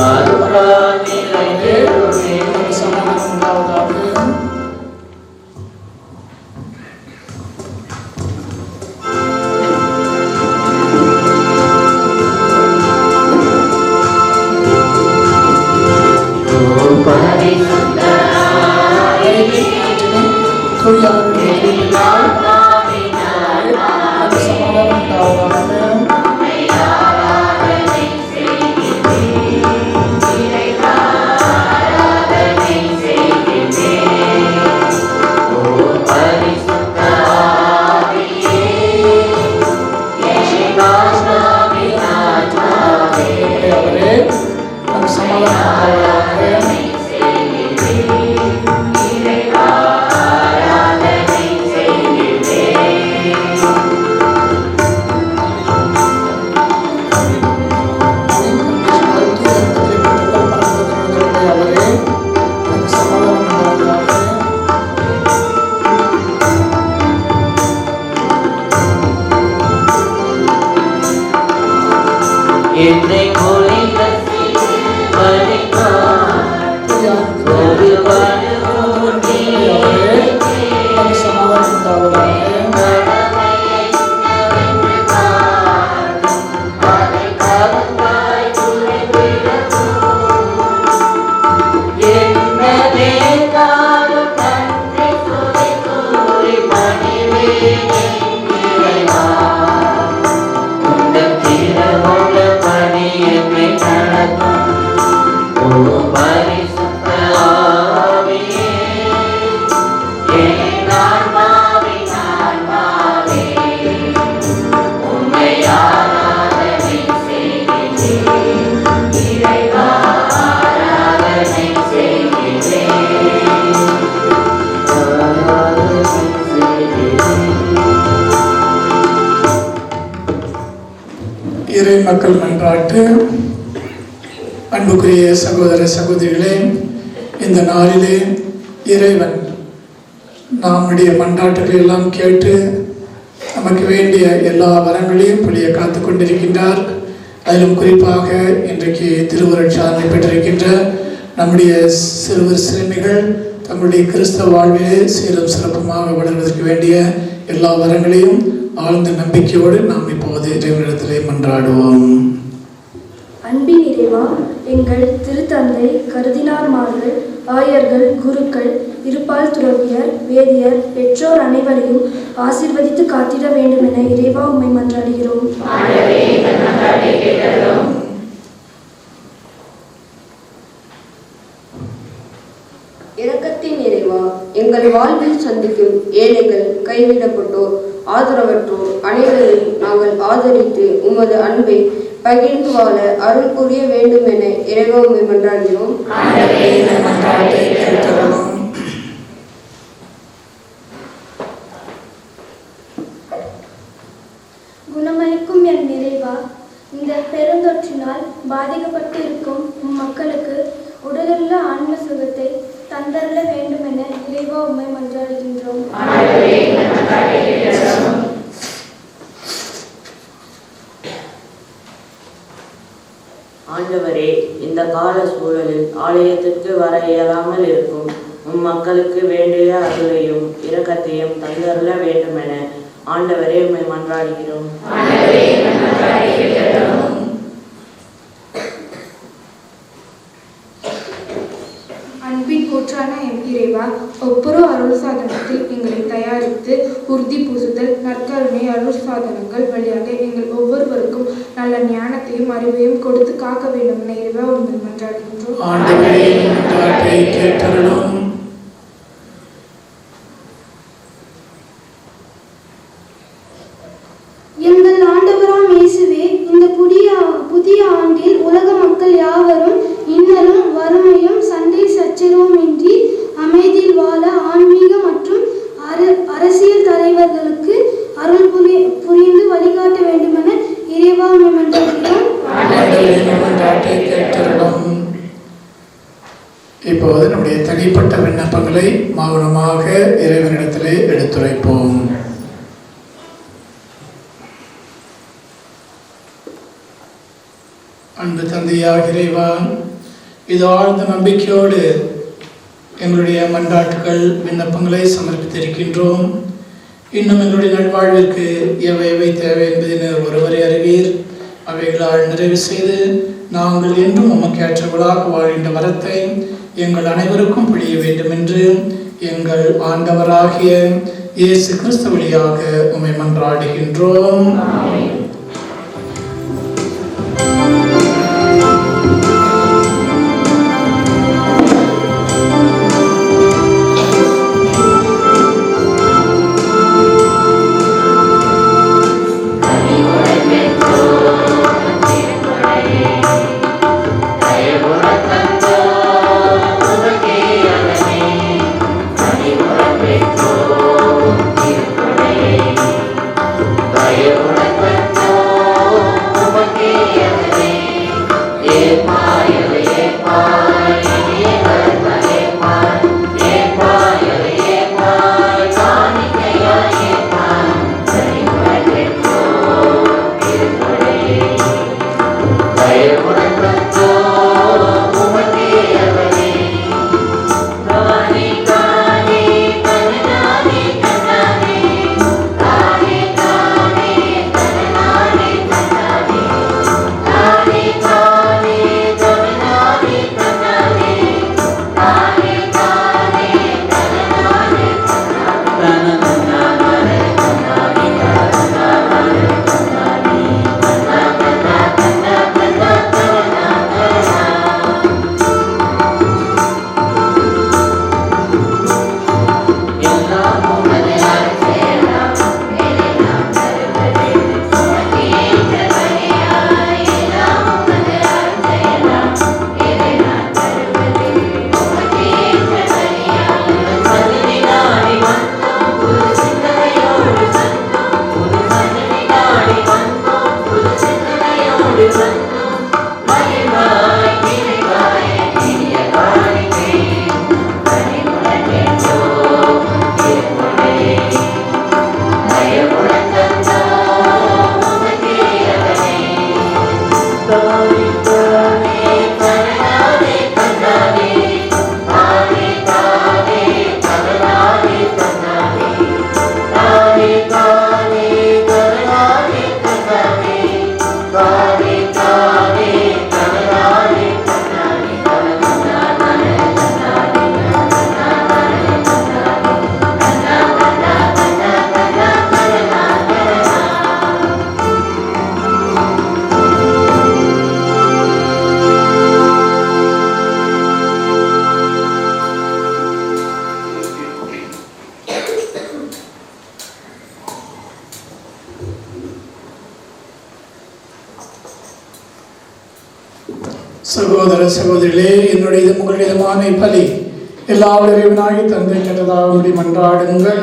அருளால் நிறைந்திடுதே. என்னை மொழிந்த ஒரு இறை மக்கள் மன்றாட்டு. அன்புக்குரிய சகோதர சகோதரிகளே, இந்த நாளிலே இறைவன் நம்முடைய மன்றாட்டுகளை எல்லாம் கேட்டு நமக்கு வேண்டிய எல்லா வரங்களையும் புளிய காத்து கொண்டிருக்கின்றார். அதிலும் குறிப்பாக இன்றைக்கு திருவருட்சாதனை பெற்றிருக்கின்ற நம்முடைய சிறுவர் சிறுமிகள் தங்களுடைய கிறிஸ்தவ வாழ்விலே சீரும் சிறப்புமாக வளர்வதற்கு வேண்டிய எல்லா வரங்களையும் ஆழ்ந்த நம்பிக்கையோடு நாம் இப்போது இறைவனிடத்திலே மன்றாடுவோம். அன்பின் இறைவா, எங்கள் திருத்தந்தை கருதினார்மார்கள், ஆயர்கள், குருக்கள், இருபால் துறவியர், வேதியர், பெற்றோர் அனைவரையும் ஆசீர்வதித்து காத்திட வேண்டும் என இறைவா உம்மை மன்றாடுகிறோம். இரக்கத்தின் இறைவா, எங்கள் வாழ்வில் சந்திக்கும் ஏழைகள், கைவிடப்பட்டோர், ஆதரவற்றோர் அனைவரையும் நாங்கள் ஆதரித்து உமது அன்பை பகிர்ந்து வாழ அருள் புரிய வேண்டும் என இறைவா உம்மை மன்றாடுகிறோம். குணமளிக்கும் என் நிறைவா, இந்த பெருந்தொற்றினால் பாதிக்கப்பட்டு இருக்கும் மக்களுக்கு உடலுள்ள ஆன்ம சுகத்தை தந்தருள வேண்டும் என இறைவா உம்மை மன்றாடுகின்றோம். ஆண்டவரே, இந்த கால சூழலில் ஆலயத்திற்கு வர இயலாமல் இருக்கும் மக்களுக்கு வேண்டிய அருளையும் இரக்கத்தையும் தந்தருள வேண்டும் என ஆண்டவரே உம்மை மன்றாடுகிறோம். அன்பின் கூற்றான என் இறைவா, ஒப்புரோ அருள் சாதனத்தில் எங்களை தயாரித்து உறுதி பூசுதல் நற்கருணை அருள் சாதனங்கள் வழியாக எங்கள் ஒவ்வொருவருக்கும் நல்ல ஞானத்தையும் அறிவையும் கொடுத்து காக்க வேண்டும் என இறைவா உம்மை மன்றாடுகின்றோம். எங்கள் ஆண்டவராம் இயேசுவே, இந்த புதிய ஆண்டில் உலக மக்கள் யாவரும் இன்னலும் வறுமையும் சண்டை சச்சரவும் இன்றி அமைதியில் வாழ ஆன்மீக மற்றும் அரசியல் தலைவர்களுக்கு அருள் புரிந்து வழிகாட்ட வேண்டும் என இறைவா உம்மை மன்றாடுகிறோம். இப்போது நம்முடைய தனிப்பட்ட விண்ணப்பங்களை மௌனமாக இறைவனிடத்திலே எடுத்துரைப்போம். அன்பு தந்தையாக இறைவா, இது ஆழ்ந்த நம்பிக்கையோடு எங்களுடைய மன்றாட்டுகள் விண்ணப்பங்களை சமர்ப்பித்திருக்கின்றோம். இன்னும் எங்களுடைய நல்வாழ்விற்கு எவை எவை தேவை என்பதை ஒருவரை அறிவீர். அவைகளால் நிறைவு செய்து நாங்கள் என்றும் உமக்கேற்றவர்களாக வாழ்கின்ற வரத்தை எங்கள் அனைவருக்கும் புரிய வேண்டும் என்று எங்கள் ஆண்டவராகிய இயேசு கிறிஸ்து வழியாக உம்மை மன்றாடுகின்றோம். சகோதர சகோதரிகளே, என்னுடைய உங்களுடையமான பலி எல்லாவுடைய வினாகி தந்தை கெட்டதாகும்படி மன்றாடுங்கள்.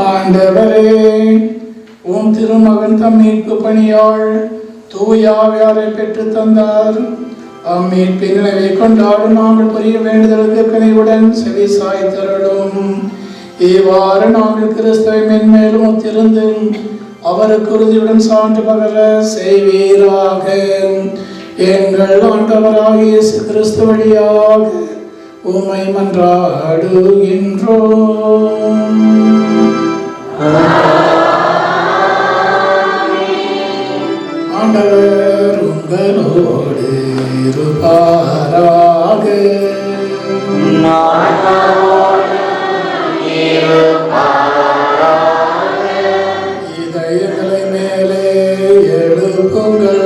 ஆண்டவரே, உம் திருமகன் தம் மீட்பு பணியாள் தூயாவியாரை பெற்று தந்தார். அம்மீட்பின் நினைவை கொண்டாடும் நாங்கள் புரிய வேண்டுதலுக்கு கனிவுடன் செவி சாய்த்தருளும். இவ்வாறு நாங்கள் கிறிஸ்துவை மென்மேலும் ஒத்திருந்து அவருக்கு உறுதியுடன் சான்று பகர செய்வீராக. எங்கள் ஆண்டவராகிய இயேசு கிறிஸ்து வழியாக உம்மை மன்றாடுகின்றோம். ஆண்டவர் உங்களோடு இருப்பாராக. இதயங்களை மேலே எழுப்புங்கள்.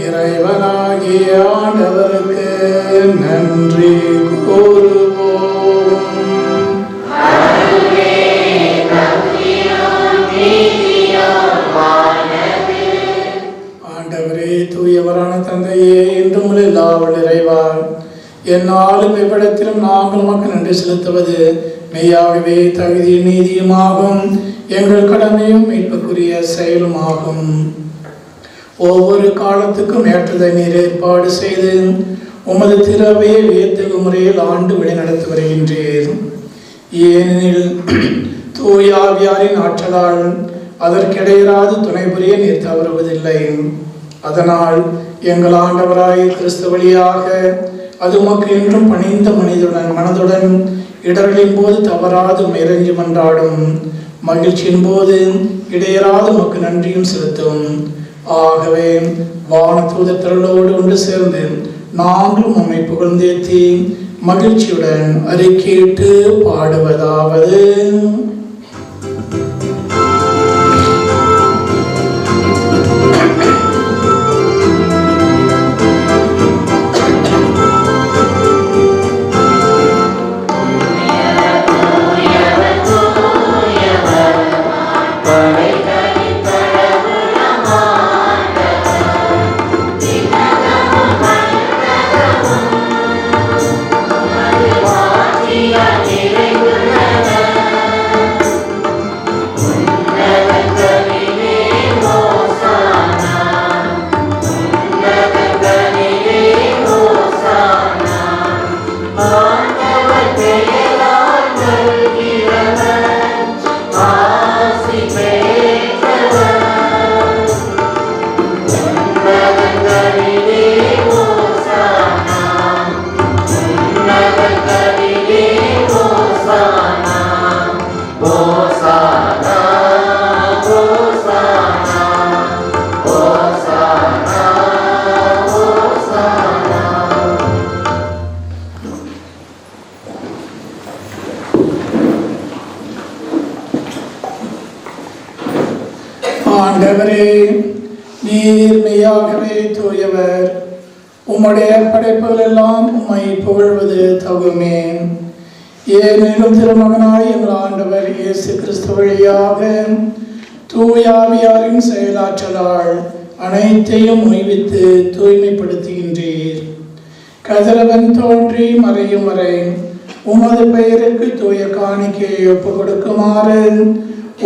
இறைவனாகிய ஆண்டவருக்கு நன்றி கூறுவோம். ஆண்டவரே, தூயவரான தந்தையே, என்றும் எல்லாவல்ல இறைவா, என்னாலும் எவ்விடத்திலும் நாங்கள் மக்கள் நன்றி செலுத்துவது மெய்யாகவே தகுதி நீதியுமாகும், எங்கள் கடமையும் மீட்புக்குரிய செயலுமாகும். ஒவ்வொரு காலத்துக்கும் ஏற்றதை நீர் ஏற்பாடு செய்து உமது திறவையை வியத்தகு முறையில் ஆண்டு வழி நடத்தி வருகின்றீர். ஏனெனில் தூயாவியாரின் ஆற்றலால் அதற்கிடையராது துணை புரிய நீர் தவறுவதில்லை. அதனால் எங்கள் ஆண்டவராய் கிறிஸ்து வழியாக அது உமக்கு என்றும் பணிந்த மனதுடன் இடர்களின் போது தவறாது இறைஞ்சி மன்றாடும், மகிழ்ச்சியின் போது இடையராது உமக்கு நன்றியும் செலுத்தும். ஆகவே வான தூதத்திரளோடு ஒன்று சேர்ந்து நாங்களும் உம்மை புகழ்ந்தேத்தி மகிழ்ச்சியுடன் அறிக்கையிட்டு பாடுவதாவது: ஆண்டவரே, நீர் மெய்யாகவே தூயவர். உம்முடைய படைப்புகள் எல்லாம் உம்மை புகழ்வது தகுமே. ஏனெனும் திருமகனாய் எங்கள் ஆண்டவர் இயேசு கிறிஸ்து வழியாக தூயாவியாரின் செயலாற்றலால் அனைத்தையும் உய்வித்து தூய்மைப்படுத்துகின்றீர். கதிரவன் தோன்றி மறையும் வரை உமது பெயருக்கு தூய காணிக்கையை ஒப்புக் கொடுக்குமாறு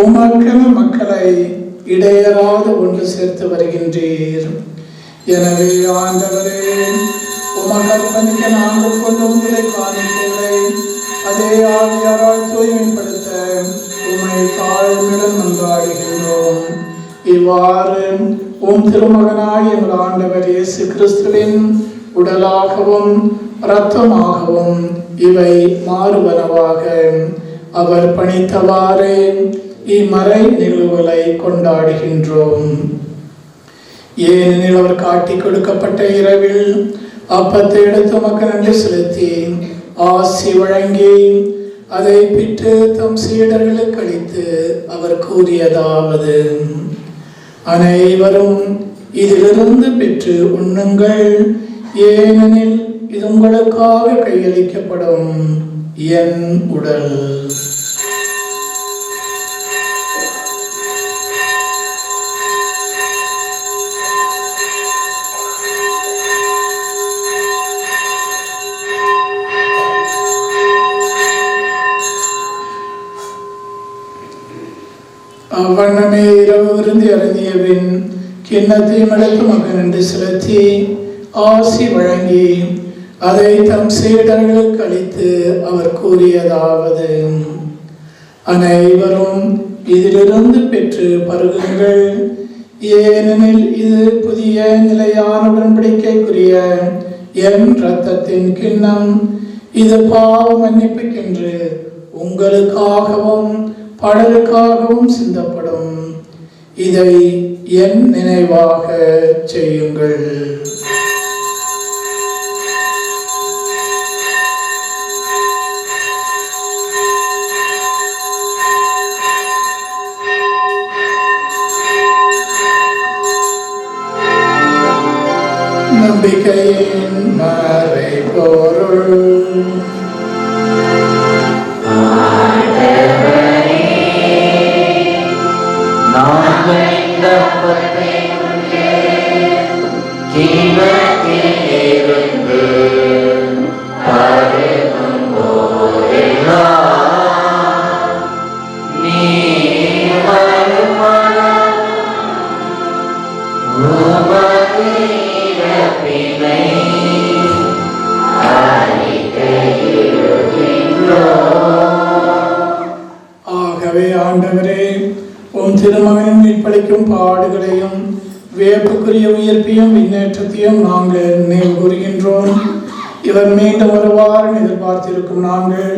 உமக்கென மக்களை இடையராது ஒன்று சேர்த்து வருகின்றீர். எனவே ஆண்டவரே, உமக்கு அர்ப்பணிக்க நாங்கள் கொண்டு வந்ததை காணிக்கைகளை அதே ஆவியாரால் தூய்மைப்படுத்த உம்மை தாழ்மையுடன் மன்றாடுகின்றோம். இவ்வாறு உம் திருமகனாய் எங்கள் ஆண்டவர் இயேசு கிறிஸ்துவின் உடலாகவும் இரத்தமாகவும் இவை மாறுவனவாக அவர் பணித்தவாறே இம்மறை நிகழ்வுகளை கொண்டாடுகின்றோம். ஏனெனில் அவர் காட்டிக் கொடுக்கப்பட்ட இரவில் அப்பத்தை எடுத்து மக்கள் நன்றி செலுத்தி ஆசி வழங்கி அதை பிற்று தம் சீடர்களுக்கு அளித்து அவர் கூறியதாவது: அனைவரும் இதிலிருந்து பெற்று உண்ணுங்கள், ஏனெனில் இது உங்களுக்காக கையளிக்கப்படும் என் உடல். அவ்வண்ணமே இரவு விருந்து அருந்தியபின் கிண்ணத்தையும் எடுத்து மக்கள் நன்றி செலுத்தி ஆசி வழங்கி அதை தம் சீடர்களுக்கு அளித்து அவர் கூறியதாவது: அனைவரும் இதிலிருந்து பெற்று பருகுங்கள், ஏனெனில் இது புதிய நிலையான உடன்படிக்கைக்குரிய என் இரத்தத்தின் கிண்ணம். இது பாவ மன்னிப்புக்கென்று உங்களுக்காகவும் பலருக்காகவும் சிந்தப்படும். இதை என் நினைவாக செய்யுங்கள். நம்பிக்கையின் மறைபொருள். ஆகவே ஆண்டவரே, உம் திருமகனின் மீட்பளிக்கும் பாடுகளையும் வியப்புக்குரிய உயிர்ப்பையும் விண்ணேற்றத்தையும் நாங்கள் நினைவு கூறுகின்றோம். இவர் மீண்டும் வருவார் எதிர்பார்த்திருக்கும் நாங்கள்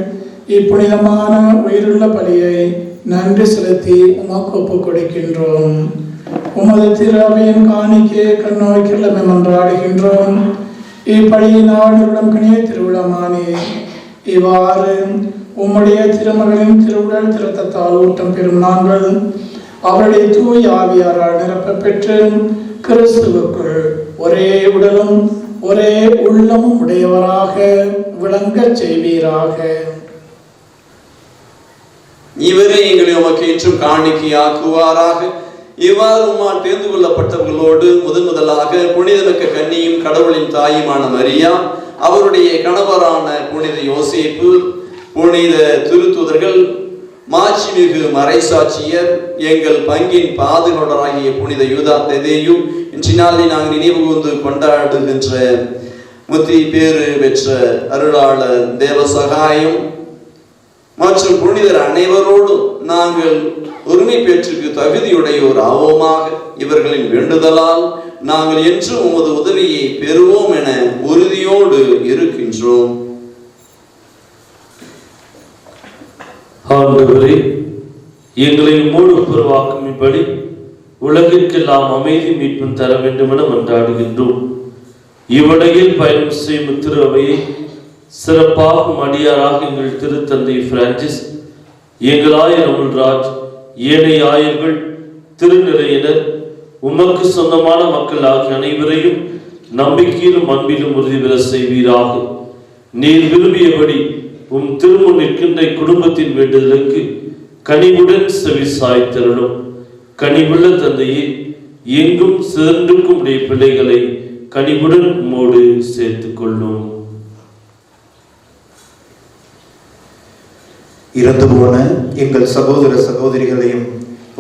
இப்புனிதமான உயிருள்ள பலியை நன்றி செலுத்தி உமக்கு ஒப்புக் கொடுக்கின்றோம். உமது திரு அவையின் காணிக்கையை கண்ணோக்கிழமை மன்றாடுகின்றோம். இப்படியினால் கணிய திருவிழமானே, இவ்வாறு உம்முடைய திருமகளின் திருவுடல் திருத்தத்தால் ஊட்டம் பெறும் நாங்கள் அவருடைய தூய் ஆவியாரால் நிரப்ப பெற்று கிறிஸ்துவுக்குள் ஒரே உடலும் ஒரே உள்ளமும் உடையவராக விளங்கச் செய்வீராக. இவரே எங்களை உமக்கு என்றும் காணிக்கையாக்குவாராக. இவ்வாறு உம்மால் தேர்ந்து கொள்ளப்பட்டவர்களோடு முதலாக புனிதமிக்க கன்னியும் கடவுளின் தாயுமான மரியா, அவருடைய கணவரான புனித யோசேப்பு, புனித திருத்தூதர்கள், மாட்சிமிகு மறைசாட்சியர், எங்கள் பங்கின் பாதுகாவலராகிய புனித யூதா ததேயு, இன்றைய நாளில் நாங்கள் நினைவு கூர்ந்து கொண்டாடுகின்ற முத்தி பேறு பெற்ற அருளாளர் தேவசகாயம் மற்றும் புனிதர் அனைவரோடும் நாங்கள் உரிமை பேற்றுக்கு தகுதியுடையோர் ஆவோமாக. இவர்களின் வேண்டுதலால் நாங்கள் என்றும் உமது உதவியை பெறுவோம் என உறுதியோடு இருக்கின்றோம். ஆண்டவரே, எங்களை மூடு பெருவாக்கும்படி உலகிற்கெல்லாம் அமைதி மீட்பும் தர வேண்டும் என மன்றாடுகின்றோம். இவ்விடையில் பயணம் செய்யும் திரு அவையை சிறப்பாகும் அடியாராக எங்கள் திருத்தந்தை பிரான்சிஸ், எங்கள் ஆயர் அமுல்ராஜ், ஏனைய ஆயர்கள், திருநிலையினர், உமக்கு சொந்தமான மக்கள் ஆகிய அனைவரையும் நம்பிக்கையிலும் அன்பிலும் உறுதி பெற செய்வீராக. நீர் விரும்பியபடி உம் திருமுன் நிற்கின்ற குடும்பத்தின் வேண்டுதலுக்கு கனிவுடன் செவி சாய்த்தருளும். கனிவுள்ள தந்தையே, எங்கும் சிறந்திருக்கும் உடைய பிள்ளைகளை கனிவுடன் உம்மோடு சேர்த்துக் கொள்ளும். இறந்து போன எங்கள் சகோதர சகோதரிகளையும்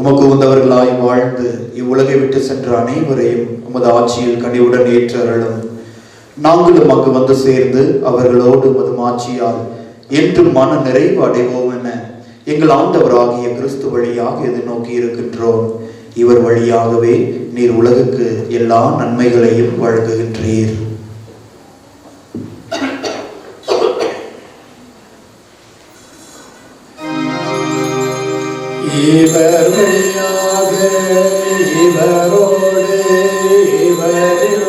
உமக்கு உந்தவர்களாய் வாழ்ந்து இவ்வுலகை விட்டு சென்ற அனைவரையும் உமது ஆட்சியில் கனிவுடன் ஏற்றருளும். நாங்களும் அங்கு வந்து சேர்ந்து அவர்களோடு உமது ஆட்சியால் என்றும் மன நிறைவு அடைவோம் என எங்கள் ஆண்டவராகிய கிறிஸ்து வழியாக எதிர்நோக்கி இருக்கின்றோம். இவர் வழியாகவே நீர் உலகுக்கு எல்லா நன்மைகளையும் வழங்குகின்றீர். இவர் வழியாக இவரோடு இவரில்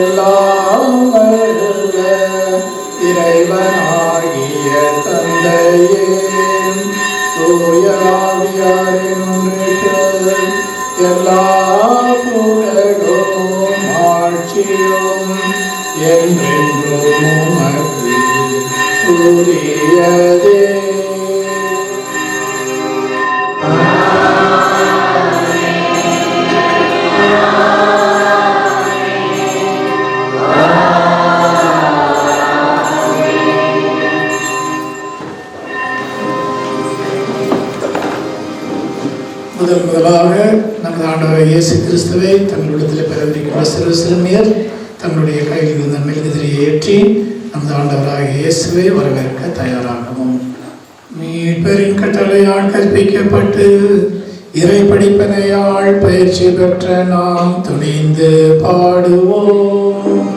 எல்லாம் வல்ல இறைவனாகிய தந்தையே தூய ஆவியாரின் ஒன்றில் எல்லா புகழும் ஆட்சியும் என்றென்றும் உமக்கு உரியதே. முதலாக நமது ஆண்டவர் இயேசு கிறிஸ்துவை தங்களிடத்தில் பெறவிருக்கின்ற சிறு சிறுமியர் தங்களுடைய கையில் இருந்த மெழுகுதிரியை ஏற்றி நமது ஆண்டவராக இயேசுவை வரவேற்க தயாராகவும், மீட்பரின் கட்டளையால் கற்பிக்கப்பட்டு இறை படிப்பனையால் பயிற்சி பெற்ற நாம் துணிந்து பாடுவோம்.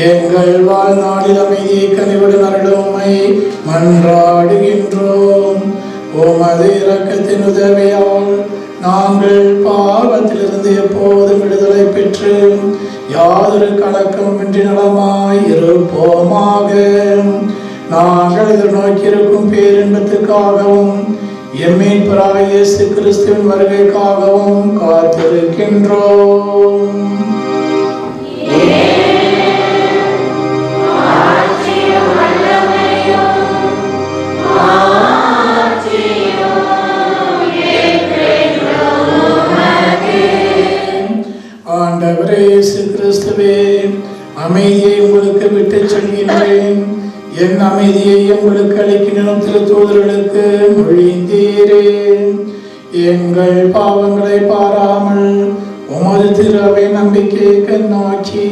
எங்கள் வாழ்நாளில் அமைதியை கனிவுடன் அருளுமை மன்றாடுகின்றோம். உமது இரக்கத்தின் உதவியால் நாங்கள் பாவத்திலிருந்து எப்போதும் விடுதலை பெற்று யாதொரு கலக்கமின்றி நலமாய் இருப்போமாக. நாங்கள் எதிர்நோக்கியிருக்கும் பேரின்பத்துக்காகவும் எம்மீட்பராகிய இயேசு கிறிஸ்துவின் வருகைக்காகவும் காத்திருக்கின்றோம். ஆண்டவரே இயேசு கிறிஸ்துவே, அமைதியை உங்களுக்கு விட்டு செல்கின்றேன், என் அமைதியை உங்களுக்கு அளிக்கின்றோம். திருத்தூதர்களுக்கு மொழிந்தீரே. எங்கள் பாவங்களை பாராமல் உமது திருவை நம்பிக்கையை கண்ணோக்கி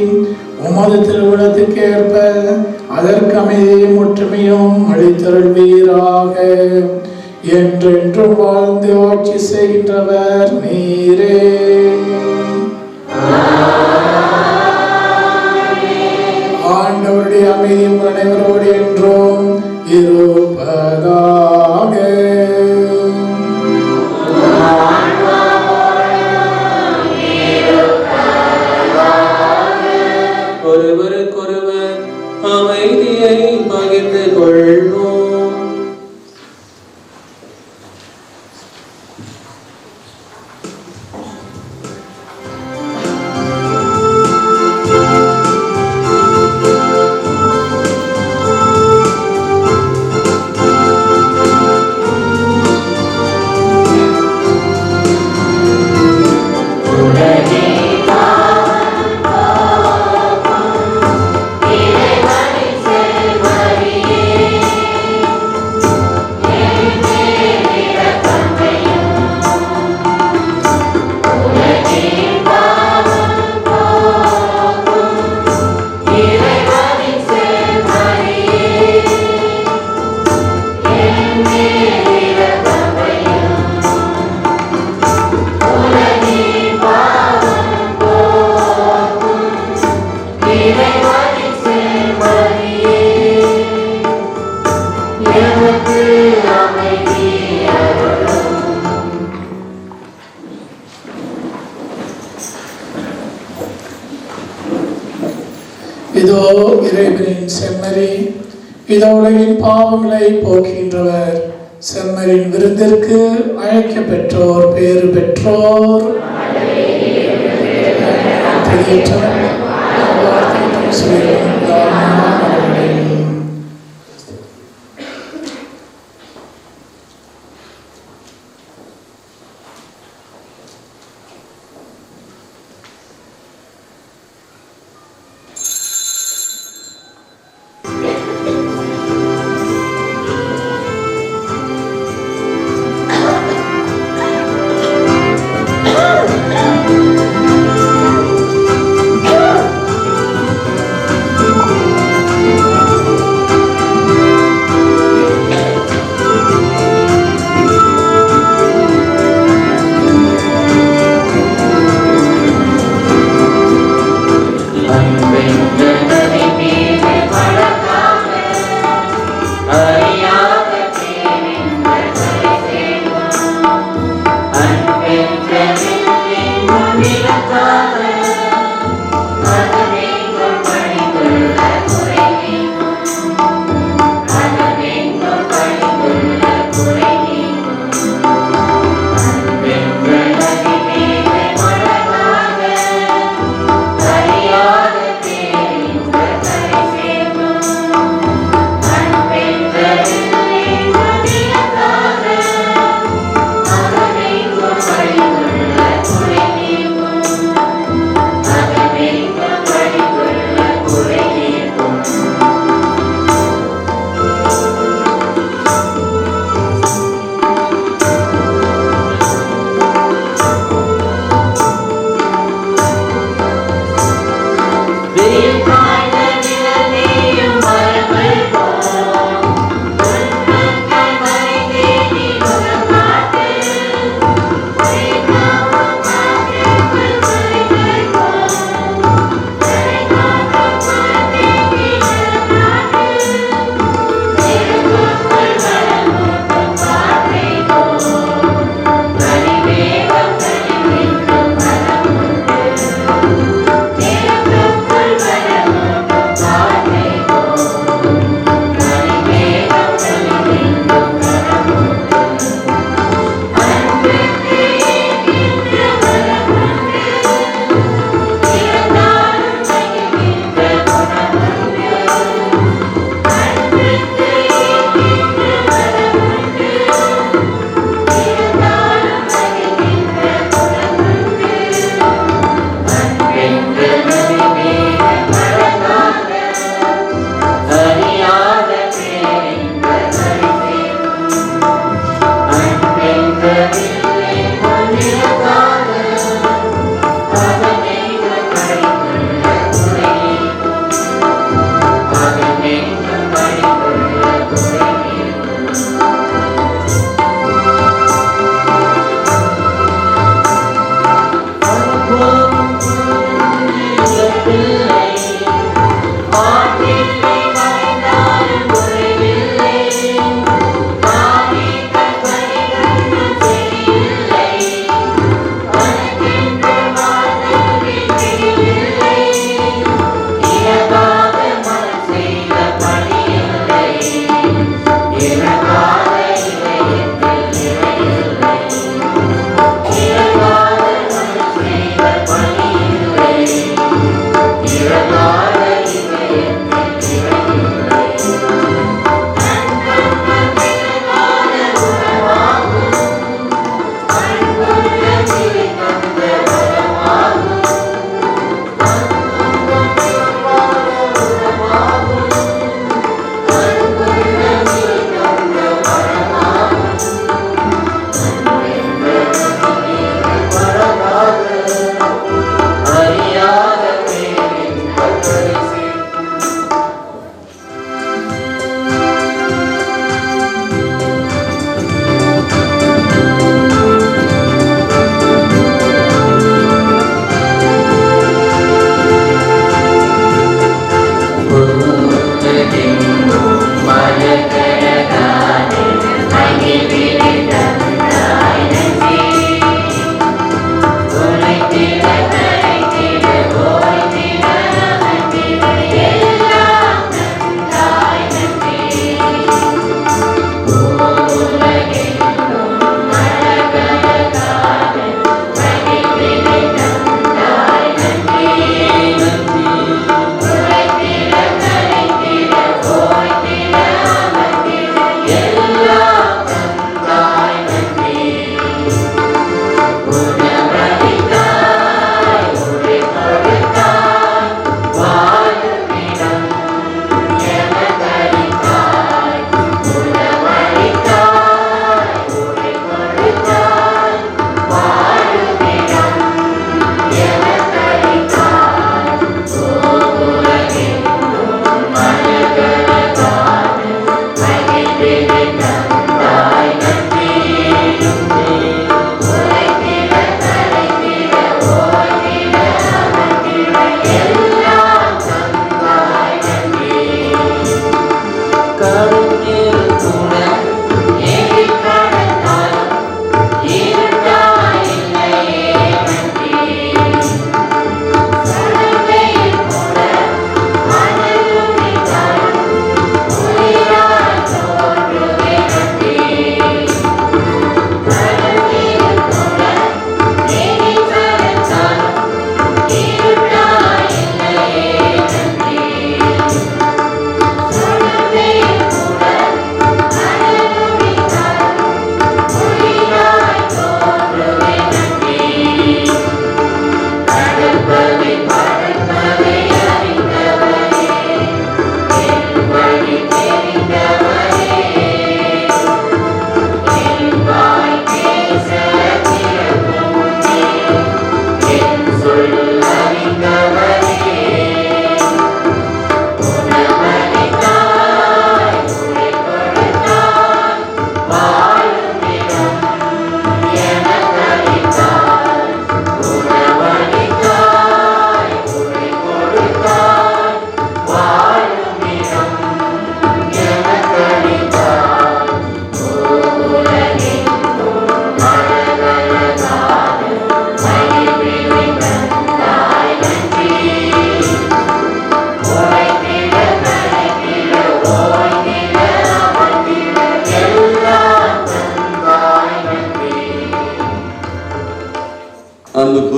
உமது திருவிழத்துக்கேற்ப அதற்கு அமைதியும் ஒற்றுமையும் அளித்தருள்வீராக. என்றென்றும் வாழ்ந்து ஆட்சி செய்கின்றவர் நீரே. ஆண்டவருடைய அமைதி உங்கள் அனைவரோடு என்றும் இருப்பதாக. ஒருவருக்கொருவர் அமைதியை பகிர்ந்து கொள்வோம். இறைவனின் செல்வரியே உலகின் செம்மறி, இதோ உலகின் பாவங்களை போக்கின்றவர். செம்மறின் விருந்திற்கு அழைக்க பெற்றோர் பேறு பெற்றோர்.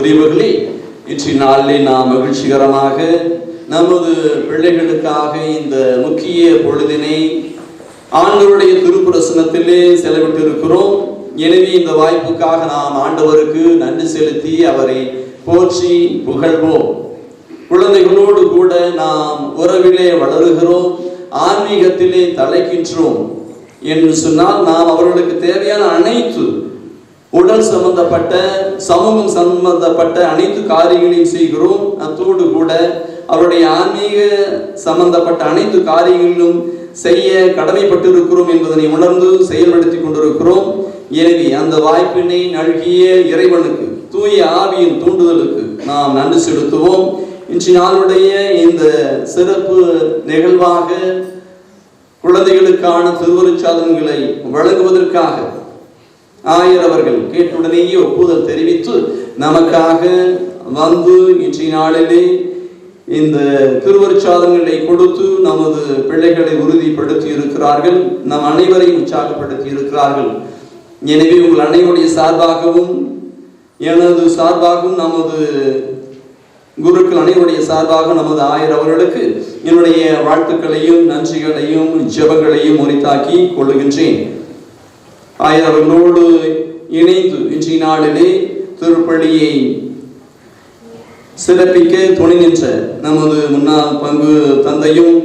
புரிவுகளை இன்றைய நாளிலே நாம் மகிழ்ச்சிகரமாக நமது பிள்ளைகளுக்காக இந்த முக்கிய பொழுதினை ஆண்டவருடைய திருப்பிரசனத்திலே செலவிட்டு இருக்கிறோம். எனவே இந்த வாய்ப்புக்காக நாம் ஆண்டவருக்கு நன்றி செலுத்தி அவரை போற்றி புகழ்வோம். குழந்தைகளோடு கூட நாம் உறவிலே வளருகிறோம், ஆன்மீகத்திலே தலைக்கின்றோம் என்று சொன்னால் நாம் அவர்களுக்கு தேவையான அனைத்து உடல் சம்பந்தப்பட்ட சமூகம் சம்பந்தப்பட்ட அனைத்து காரியங்களையும் செய்கிறோம். அத்தோடு கூட அவருடைய ஆன்மீக சம்பந்தப்பட்ட அனைத்து காரியங்களிலும் செய்ய கடமைப்பட்டிருக்கிறோம் என்பதனை உணர்ந்து செயல்படுத்தி கொண்டிருக்கிறோம். எனவே அந்த வாய்ப்பினை நல்கிய இறைவனுக்கு தூய ஆவியின் தூண்டுதலுக்கு நாம் நன்றி செலுத்துவோம். இன்று நாளுடைய இந்த சிறப்பு நிகழ்வாக குழந்தைகளுக்கான திருவருட்சாதனங்களை வழங்குவதற்காக ஆயர் அவர்கள் கேட்டுடனேயே ஒப்புதல் தெரிவித்து நமக்காக வந்து இன்றைய நாளிலே இந்த திருவருட்சாதனங்களை கொடுத்து நமது பிள்ளைகளை உறுதிப்படுத்தி இருக்கிறார்கள், நம் அனைவரையும் உற்சாகப்படுத்தி இருக்கிறார்கள். எனவே உங்கள் அனைவருடைய சார்பாகவும் எனது சார்பாகவும் நமது குருக்கள் அனைவருடைய சார்பாக நமது ஆயர் அவர்களுக்கு என்னுடைய வாழ்த்துக்களையும் நன்றிகளையும் ஜெபங்களையும் உரித்தாக்கி கொள்ளுகின்றேன். ஆயர் அவர்களோடு இணைந்து இன்றைய நாளிலே திருப்பலியை சிறப்பிக்க துணை நின்ற நமது முன்னாள் பங்கு தந்தையும்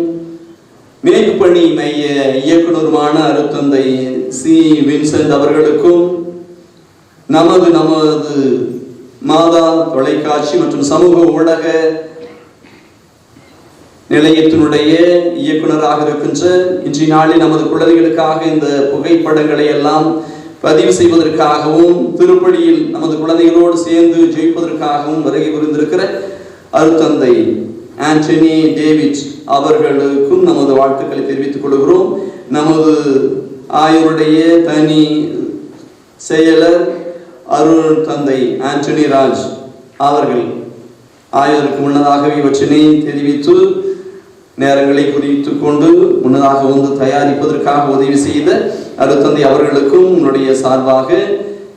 மேய்ப்பு பணி மைய இயக்குநருமான அருத்தந்தை சி வின்சென்ட் அவர்களுக்கும் நமது மாதா தொலைக்காட்சி மற்றும் சமூக ஊடக நிலையத்தினுடைய இயக்குநராக இருக்கின்ற இன்றைய நாளில் நமது குழந்தைகளுக்காக இந்த புகைப்படங்களை எல்லாம் பதிவு செய்வதற்காகவும் திருப்பலியில் நமது குழந்தைகளோடு சேர்ந்து ஜெயிப்பதற்காகவும் வருகை புரிந்திருக்கிற அருத்தந்தை ஆண்டனி டேவிட் அவர்களுக்கும் நமது வாழ்த்துக்களை தெரிவித்துக் கொள்கிறோம். நமது ஆயருடைய தனி செயலர் அருள் தந்தை ஆண்டனி ராஜ் அவர்கள் ஆயருக்கு முன்னதாகவே இவற்றினை தெரிவித்து நேரங்களை குறித்து கொண்டு முன்னதாக வந்து தயாரிப்பதற்காக உதவி செய்த அருத்தந்தை அவர்களுக்கும் உன்னுடைய சார்பாக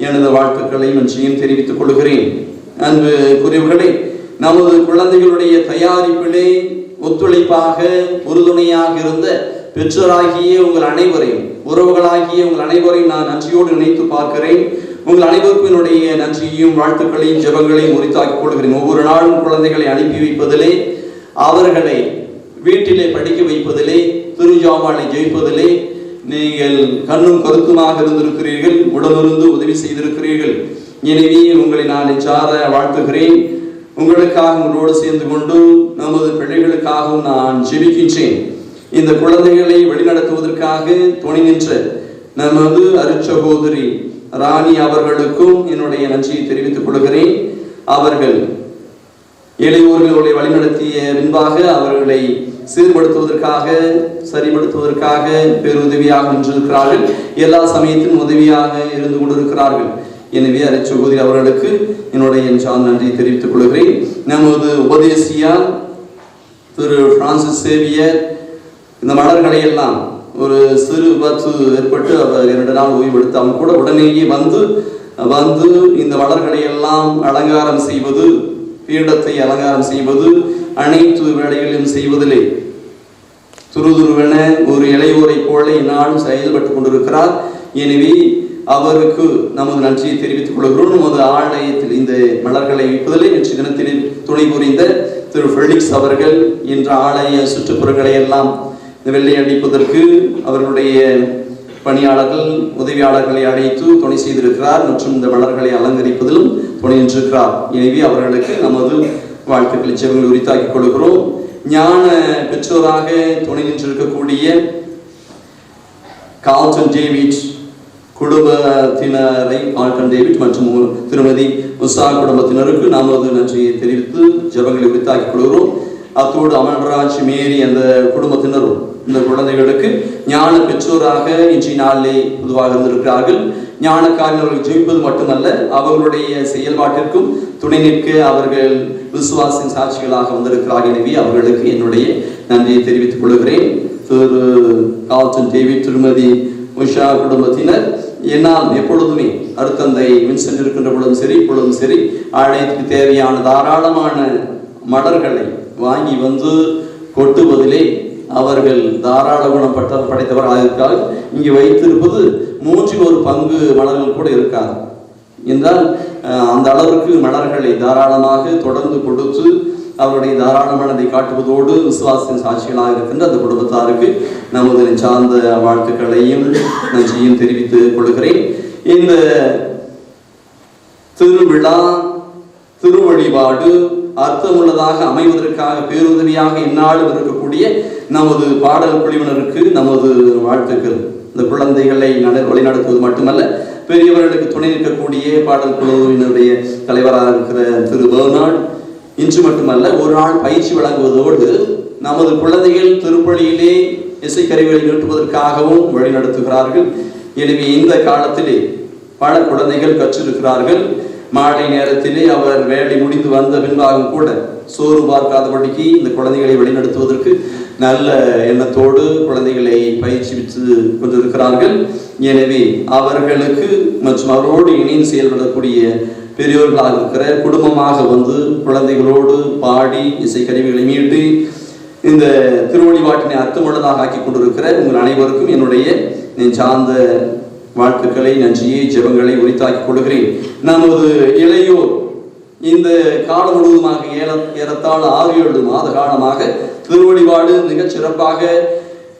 எனது வாழ்த்துக்களை நன்றியும் தெரிவித்துக் கொள்கிறேன். அன்பு குறிவுகளை, நமது குழந்தைகளுடைய தயாரிப்பிலே ஒத்துழைப்பாக உறுதுணையாக இருந்த பெற்றோராகிய உங்கள் அனைவரையும், உறவுகளாகிய உங்கள் அனைவரையும் நான் நன்றியோடு நினைத்து பார்க்கிறேன். உங்கள் அனைவருக்கும் என்னுடைய நன்றியையும் வாழ்த்துக்களையும் ஜெபங்களையும் உரித்தாக்கிக் கொள்கிறேன். ஒவ்வொரு நாளும் குழந்தைகளை அனுப்பி வைப்பதிலே, அவர்களை வீட்டிலே படிக்க வைப்பதிலே, திருஜாமாலை ஜெயிப்பதிலே நீங்கள் கண்ணும் கருத்துமாக இருந்திருக்கிறீர்கள், உடனிருந்து உதவி செய்திருக்கிறீர்கள். எனவே உங்களை நான் நெஞ்சார வாழ்த்துகிறேன். உங்களுக்காக உங்களோடு சேர்ந்து கொண்டு நமது பிள்ளைகளுக்காகவும் நான் ஜெபிக்கின்றேன். இந்த குழந்தைகளை வழிநடத்துவதற்காக துணை நின்ற நமது அருட்சகோதரி ராணி அவர்களுக்கும் என்னுடைய நன்றியை தெரிவித்துக் கொள்கிறேன். அவர்கள் இளையோர்களை வழிநடத்திய பின்பாக அவர்களை சீர்படுத்துவதற்காக, சரிபடுத்துவதற்காக பேருதவியாக நின்றிருக்கிறார்கள். எல்லா சமயத்திலும் உதவியாக இருந்து கொண்டிருக்கிறார்கள். எனவே அருட்சகோதரி அவர்களுக்கு என்னுடைய நன்றியை தெரிவித்துக் கொள்கிறேன். நமது உபதேசியார் திரு பிரான்சிஸ் சேவியர் இந்த மலர்களை எல்லாம் ஒரு சிறு விபத்து ஏற்பட்டு அவர் 2 நாள் ஓய்வெடுத்து அவன் கூட உடனேயே வந்து இந்த மலர்களை எல்லாம் அலங்காரம் செய்வது, பீடத்தை அலங்காரம் செய்வது, அனைத்து வேலைகளையும் செய்வதிலே துருதுருவென ஒரு இளையோரை போல இந்நாளும் செயல்பட்டு கொண்டிருக்கிறார். எனவே அவருக்கு நமது நன்றியை தெரிவித்துக் கொள்கிறோம். நமது ஆலயத்தில் இந்த மலர்களை வைப்பதிலே நேற்று தினத்தில் துணை புரிந்த திரு ஃபெலிக்ஸ் அவர்கள் என்ற ஆலய சுற்றுப்புறங்களை எல்லாம் வெள்ளை அடிப்பதற்கு அவர்களுடைய பணியாளர்கள், உதவியாளர்களை அழைத்து துணை செய்திருக்கிறார் மற்றும் இந்த மலர்களை அலங்கரிப்பதிலும் துணை நின்றிருக்கிறார். எனவே அவர்களுக்கு நமது வாழ்த்துக்களை ஜெபங்களை உரித்தாக்கிக் கொள்கிறோம். ஞான பெற்றோராக துணை நின்றிருக்கக்கூடிய கால்டன் டேவிட் குடும்பத்தினரை, கால்டன் டேவிட் மற்றும் திருமதி உஷா குடும்பத்தினருக்கு நமது நன்றியை தெரிவித்து ஜெபங்களை உரித்தாக்கிக் கொள்கிறோம். அத்தோடு அமல்ராஜ், மேரி அந்த குடும்பத்தினரும் இந்த குழந்தைகளுக்கு ஞான பெற்றோராக இன்றைய நாளிலே பொதுவாக இருந்திருக்கிறார்கள். ஞானக்காரர்கள் ஜெயிப்பது மட்டுமல்ல, அவர்களுடைய செயல்பாட்டிற்கும் துணை நிற்க அவர்கள் விசுவாசின் சாட்சிகளாக வந்திருக்கிறார்கள். எனவே அவர்களுக்கு என்னுடைய நன்றியை தெரிவித்துக் கொள்கிறேன். திரு கால்டன் டேவிட், திருமதி உஷா குடும்பத்தினர் என்னால் எப்பொழுதுமே அருத்தந்தை வின்சென்ட் இருக்கின்ற பொழுதும் சரி இப்பொழுதும் சரி ஆலயத்துக்கு தேவையான தாராளமான மலர்களை வாங்கி வந்து கொட்டுவதிலே அவர்கள் தாராள குணம் படைத்தவராக இருக்கால் இங்கே வைத்திருப்பது 1/3 மலர்கள் கூட இருக்காது என்றால் அந்த அளவிற்கு மலர்களை தாராளமாக தொடர்ந்து கொடுத்து அவருடைய தாராளமானதை காட்டுவதோடு விசுவாசத்தின் சாட்சிகளாக இருக்கின்ற அந்த குடும்பத்தாருக்கு நமது சார்ந்த வாழ்த்துக்களையும் நன்றியும் தெரிவித்துக் கொள்கிறேன். இந்த திருவிழா திருவழிபாடு அர்த்தமுள்ளதாக அமைவதற்காக பேருதவியாக இந்நாளும் இருக்கக்கூடிய நமது பாடல் குழுவினருக்கு நமது வாழ்த்துக்கள். இந்த குழந்தைகளை வழிநடத்துவது மட்டுமல்ல, பெரியவர்களுக்கு துணை நிற்கக்கூடிய பாடல் குழுவினுடைய தலைவராக இருக்கிற திரு பெர்னார்ட் இன்று மட்டுமல்ல ஒரு நாள் பயிற்சி வழங்குவதோடு நமது குழந்தைகள் திருப்பலியிலே இசைக்கருவிகளை நீட்டுவதற்காகவும் வழிநடத்துகிறார்கள். எனவே இந்த காலத்திலே பல குழந்தைகள் கற்றிருக்கிறார்கள். மாலை நேரத்திலே அவர் வேலை முடிந்து வந்த பின்பாகவும் கூட சோறு பார்க்காதபடிக்கு இந்த குழந்தைகளை வழிநடத்துவதற்கு நல்ல எண்ணத்தோடு குழந்தைகளை பயிற்சித்து கொண்டிருக்கிறார்கள். எனவே அவர்களுக்கு மற்றும் அவரோடு இணைந்து செயல்படக்கூடிய பெரியோர்களாக இருக்கிற குடும்பமாக வந்து குழந்தைகளோடு பாடி இசைக்கருவிகளை மீட்டு இந்த திருவழிபாட்டினை அர்த்தமுள்ளதாக ஆக்கி கொண்டிருக்கிற உங்கள் அனைவருக்கும் என்னுடைய சார்ந்த வாழ்த்துக்களை நன்றியை ஜெபங்களை உரித்தாக்கிக் கொள்கிறேன். நமது இளையோர் இந்த காலம் முழுவதுமாக ஏறத்தாழ 6-7 மாத காலமாக திருவழிபாடு மிகச் சிறப்பாக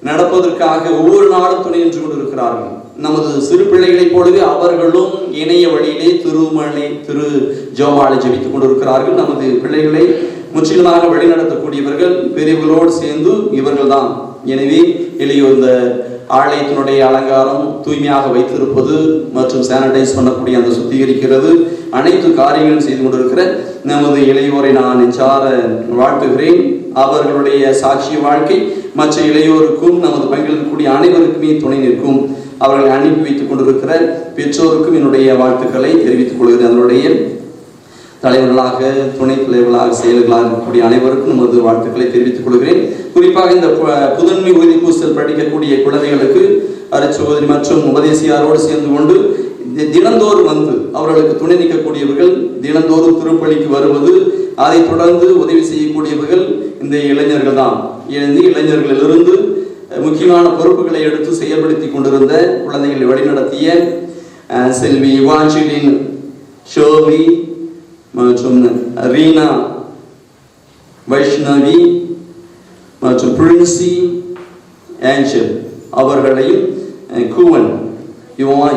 நடப்பதற்காக ஒவ்வொரு நாளும் துணை நின்று கொண்டிருக்கிறார்கள். நமது சிறு பிள்ளைகளைப் போலவே அவர்களும் இணைய வழியிலே திரு ஜெபமாலை ஜெபித்துக் கொண்டிருக்கிறார்கள். நமது பிள்ளைகளை முற்றிலுமாக வழிநடத்தக்கூடியவர்கள் பெரியவர்களோடு சேர்ந்து இவர்கள் தான். எனவே இளையோர் இந்த ஆலயத்தினுடைய அலங்காரம் தூய்மையாக வைத்திருப்பது மற்றும் சானிடைஸ் பண்ணக்கூடிய அந்த சுத்திகரிக்கிறது அனைத்து காரியங்களும் செய்து கொண்டிருக்கிற நமது இளையோரை நான் நெஞ்சார வாழ்த்துகிறேன். அவர்களுடைய சாட்சிய வாழ்க்கை மற்ற இளையோருக்கும் நமது பங்களிக்கக்கூடிய அனைவருக்குமே துணை நிற்கும். அவர்களை அனுப்பி வைத்துக் கொண்டிருக்கிற பெற்றோருக்கும் என்னுடைய வாழ்த்துக்களை தெரிவித்துக் கொள்கிறேன். அதனுடைய தலைவர்களாக துணை தலைவர்களாக செயல்களாக இருக்கக்கூடிய அனைவருக்கும் நமது வாழ்த்துக்களை தெரிவித்துக் கொள்கிறேன். குறிப்பாக இந்த புதன்மை உறுதி பூசல் படிக்கக்கூடிய குழந்தைகளுக்கு அருட்சகோதரி மற்றும் உபதேசியாரோடு சேர்ந்து கொண்டு தினந்தோறும் வந்து அவர்களுக்கு துணை நிற்கக்கூடியவர்கள், தினந்தோறும் திருப்பலிக்கு வருவது, அதை தொடர்ந்து உதவி செய்யக்கூடியவர்கள் இந்த இளைஞர்கள் தான். இளைஞர்களிலிருந்து முக்கியமான பொறுப்புகளை எடுத்து செயல்படுத்தி கொண்டிருந்த குழந்தைகளை வழிநடத்திய செல்வி இவாஞ்சலின், ஷோவி மற்றும் ரீனா, வைஷ்ணவி மற்றும் பிரின்சி ஏஞ்சல் அவர்களையும் கூவன்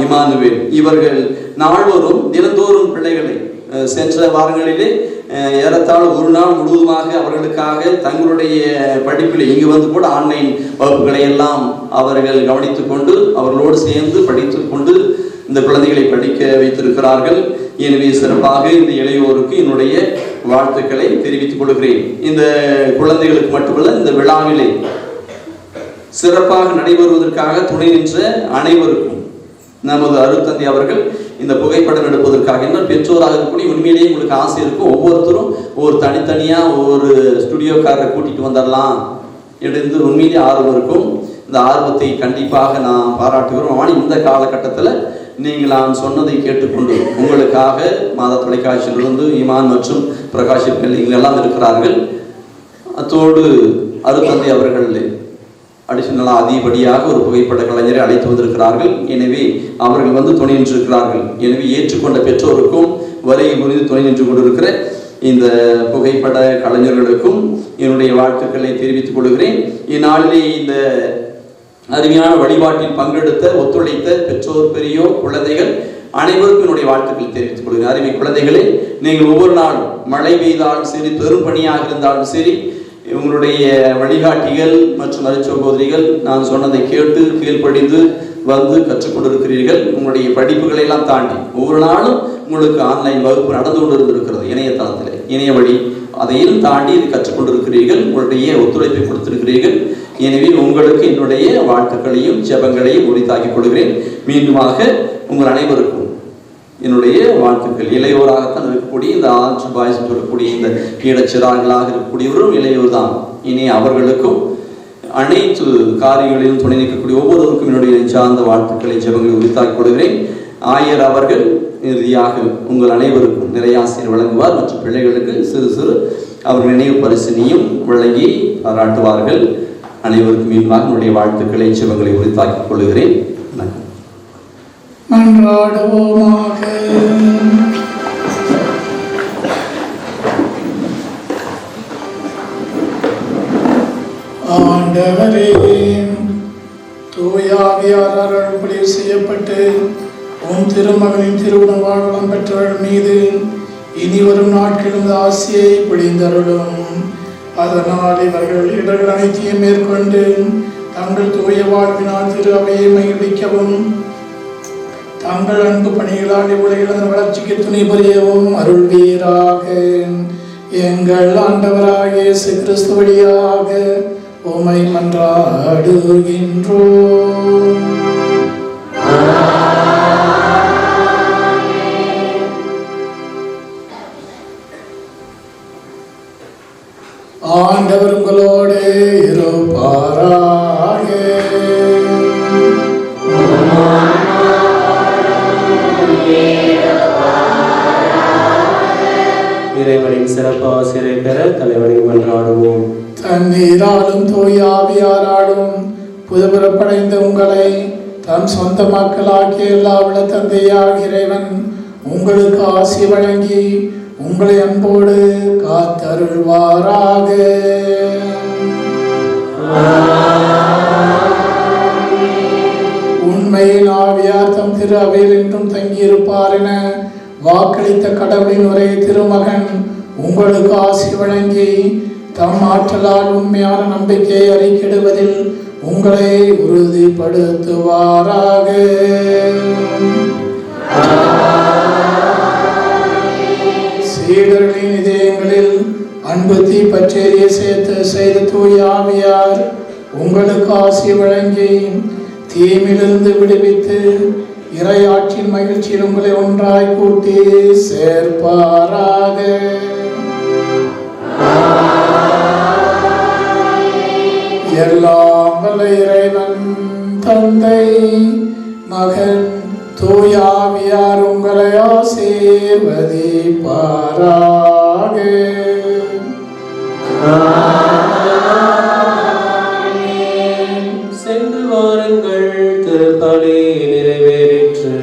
இமானுவேல் இவர்கள் நாள்வரும் தினந்தோறும் பிள்ளைகளை சென்ற வாரங்களிலே ஏறத்தாழ ஒரு நாள் முழுவதுமாக அவர்களுக்காக தங்களுடைய படிப்பில் இங்கு வந்து கூட ஆன்லைன் வகுப்புகளை எல்லாம் அவர்கள் கவனித்துக் கொண்டு அவர்களோடு சேர்ந்து படித்து கொண்டு இந்த குழந்தைகளை படிக்க வைத்திருக்கிறார்கள். எனவே சிறப்பாக இந்த இளையோருக்கு என்னுடைய வாழ்த்துக்களை தெரிவித்துக் கொள்கிறேன். இந்த குழந்தைகளுக்கு மட்டுமல்ல, இந்த விழாவிலே சிறப்பாக நடைபெறுவதற்காக துணை நின்ற அனைவருக்கும் நமது அருட்தந்தை அவர்கள் இந்த புகைப்படம் எடுப்பதற்காக என்ன பெற்றோராக இருக்கக்கூடிய உண்மையிலேயே உங்களுக்கு ஆசை இருக்கும். ஒவ்வொருத்தரும் ஒவ்வொரு தனித்தனியா ஒவ்வொரு ஸ்டுடியோக்காரரை கூட்டிட்டு வந்துடலாம் என்று உண்மையிலேயே ஆர்வம் இருக்கும். இந்த ஆர்வத்தை கண்டிப்பாக நான் பாராட்டுகிறோம். ஆனால் இந்த காலகட்டத்தில் நீங்கள் நான் சொன்னதை கேட்டுக்கொண்டு உங்களுக்காக மாதா தொலைக்காட்சியிலிருந்து இமான் மற்றும் பிரகாஷ் இவங்க எல்லாம் இருக்கிறார்கள். அத்தோடு அருட்தந்தை அவர்கள் அடிஷனலாக அதிகப்படியாக ஒரு புகைப்பட கலைஞரை அழைத்து வந்திருக்கிறார்கள். எனவே அவர்கள் வந்து துணை நின்றிருக்கிறார்கள். எனவே ஏற்றுக்கொண்ட பெற்றோருக்கும் வரை புரிந்து துணை நின்று கொண்டிருக்கிற இந்த புகைப்பட கலைஞர்களுக்கும் என்னுடைய வாழ்த்துக்களை தெரிவித்துக் கொள்கிறேன். இந்நாளிலே இந்த அருமையான வழிபாட்டில் பங்கெடுத்த ஒத்துழைத்த பெற்றோர், பெரியோர், குழந்தைகள் அனைவருக்கும் என்னுடைய வாழ்த்துக்களை தெரிவித்துக் கொள்கிறேன். அருமை குழந்தைகளே, நீங்கள் ஒவ்வொரு நாளும் மழை பெய்தாலும் சரி, பெரும் பணியாக இருந்தாலும் சரி, உங்களுடைய வழிகாட்டிகள் மற்றும் அருட்சகோதரிகள் நான் சொன்னதை கேட்டு கீழ்ப்படிந்து வந்து கற்றுக்கொண்டிருக்கிறீர்கள். உங்களுடைய படிப்புகளை எல்லாம் தாண்டி ஒவ்வொரு நாளும் உங்களுக்கு ஆன்லைன் வகுப்பு நடந்து கொண்டிருந்திருக்கிறது. இணையதளத்தில் இணைய வழி அதையும் தாண்டி இது கற்றுக்கொண்டிருக்கிறீர்கள். உங்களுடைய ஒத்துழைப்பை கொடுத்திருக்கிறீர்கள். எனவே உங்களுக்கு என்னுடைய வாழ்த்துக்களையும் ஜெபங்களையும் உரித்தாக்கிக் கொள்கிறேன். மீண்டுமாக உங்கள் அனைவருக்கும் என்னுடைய வாழ்த்துக்கள். இளையோராகத்தான் இருக்கக்கூடிய இந்த ஆற்று பாய்ஸ் சொல்லக்கூடிய இந்த ஈழச்சிறார்களாக இருக்கக்கூடியவரும் இளையோர் தான். இனி அவர்களுக்கும் அனைத்து காரியங்களிலும் துணை நிற்கக்கூடிய ஒவ்வொருவருக்கும் என்னுடைய சார்ந்த வாழ்த்துக்களை ஜெபங்களை உரித்தாக்கிக் கொள்கிறேன். ஆயர் அவர்கள் இறுதியாக உங்கள் அனைவருக்கும் நிறையாசிரியர் வழங்குவார் மற்றும் பிள்ளைகளுக்கு சிறு சிறு அவர் நினைவு பரிசினையும் வழங்கி பாராட்டுவார்கள். அனைவருக்கும் மீண்டும் என்னுடைய வாழ்த்துக்களை ஜெபங்களை உரித்தாக்கிக் கொள்கிறேன். மன்றாடுவோமாக. ஆண்டவரே, தூயாவியார் அருள்படி செய்யப்பட்டு உம் திருமகனின் திருவுணவாழ்வளம் பெற்றவர்கள் மீது இனி வரும் நாட்களில் ஆசையை பொழிந்தருளும். அதனால் இவர்கள் இடர்கள் அனைத்தையும் மேற்கொண்டு தங்கள் தூய வாழ்வினால் திரு அவையை மகிழ்விக்கவும் தங்கள் அன்பு பணிகளால் இவ்வுலகில் வளர்ச்சிக்கு துணை புரியவும் அருள்வீராக. எங்கள் ஆண்டவராகிய இயேசு கிறிஸ்து வழியாக உம்மை மன்றாடுகின்றோம். ஆண்டவர் உங்களோடு இருப்பாராக. இறைவனின் சிறப்பு ஆசிரியரை பெற தலைவனை மன்றாடுவோம். தண்ணீராலும் தூயாவியாராலும் புதுபுறப்படைந்த உங்களை தன் சொந்த மக்களாகிய எல்லா உள்ள தந்தையாக இறைவன் உங்களுக்கு ஆசி வழங்கி உங்களை அன்போடு காத்தருள்வாராக. உண்மையில் ஆவியார் தம் திரு அவையில் என்றும் தங்கியிருப்பார் என வாக்களித்த கடவுளின் ஒரே திருமகன் உங்களுக்கு ஆசி வழங்கி தம் ஆற்றலால் உண்மையான நம்பிக்கையை அறிக்கிடுவதில் உங்களை உறுதிப்படுத்துவாராக. சீடர்களின் இதயங்களில் அன்பு தீ பற்றேறிய செய்த தூய ஆவியார் உங்களுக்கு ஆசி வழங்கி தீமிலிருந்து விடுவித்து இறையாட்சியின் மகிழ்ச்சியில் உங்களை ஒன்றாய் கூட்டி சேர்ப்பாராக. எல்லாம் வல்ல இறைவன் தந்தை மகன் தூயாவியார் உங்களை ஆசீர்வதிப்பாராக. சென்று வாருங்கள், திருப்பலி நிறைவேறிற்று.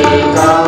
காண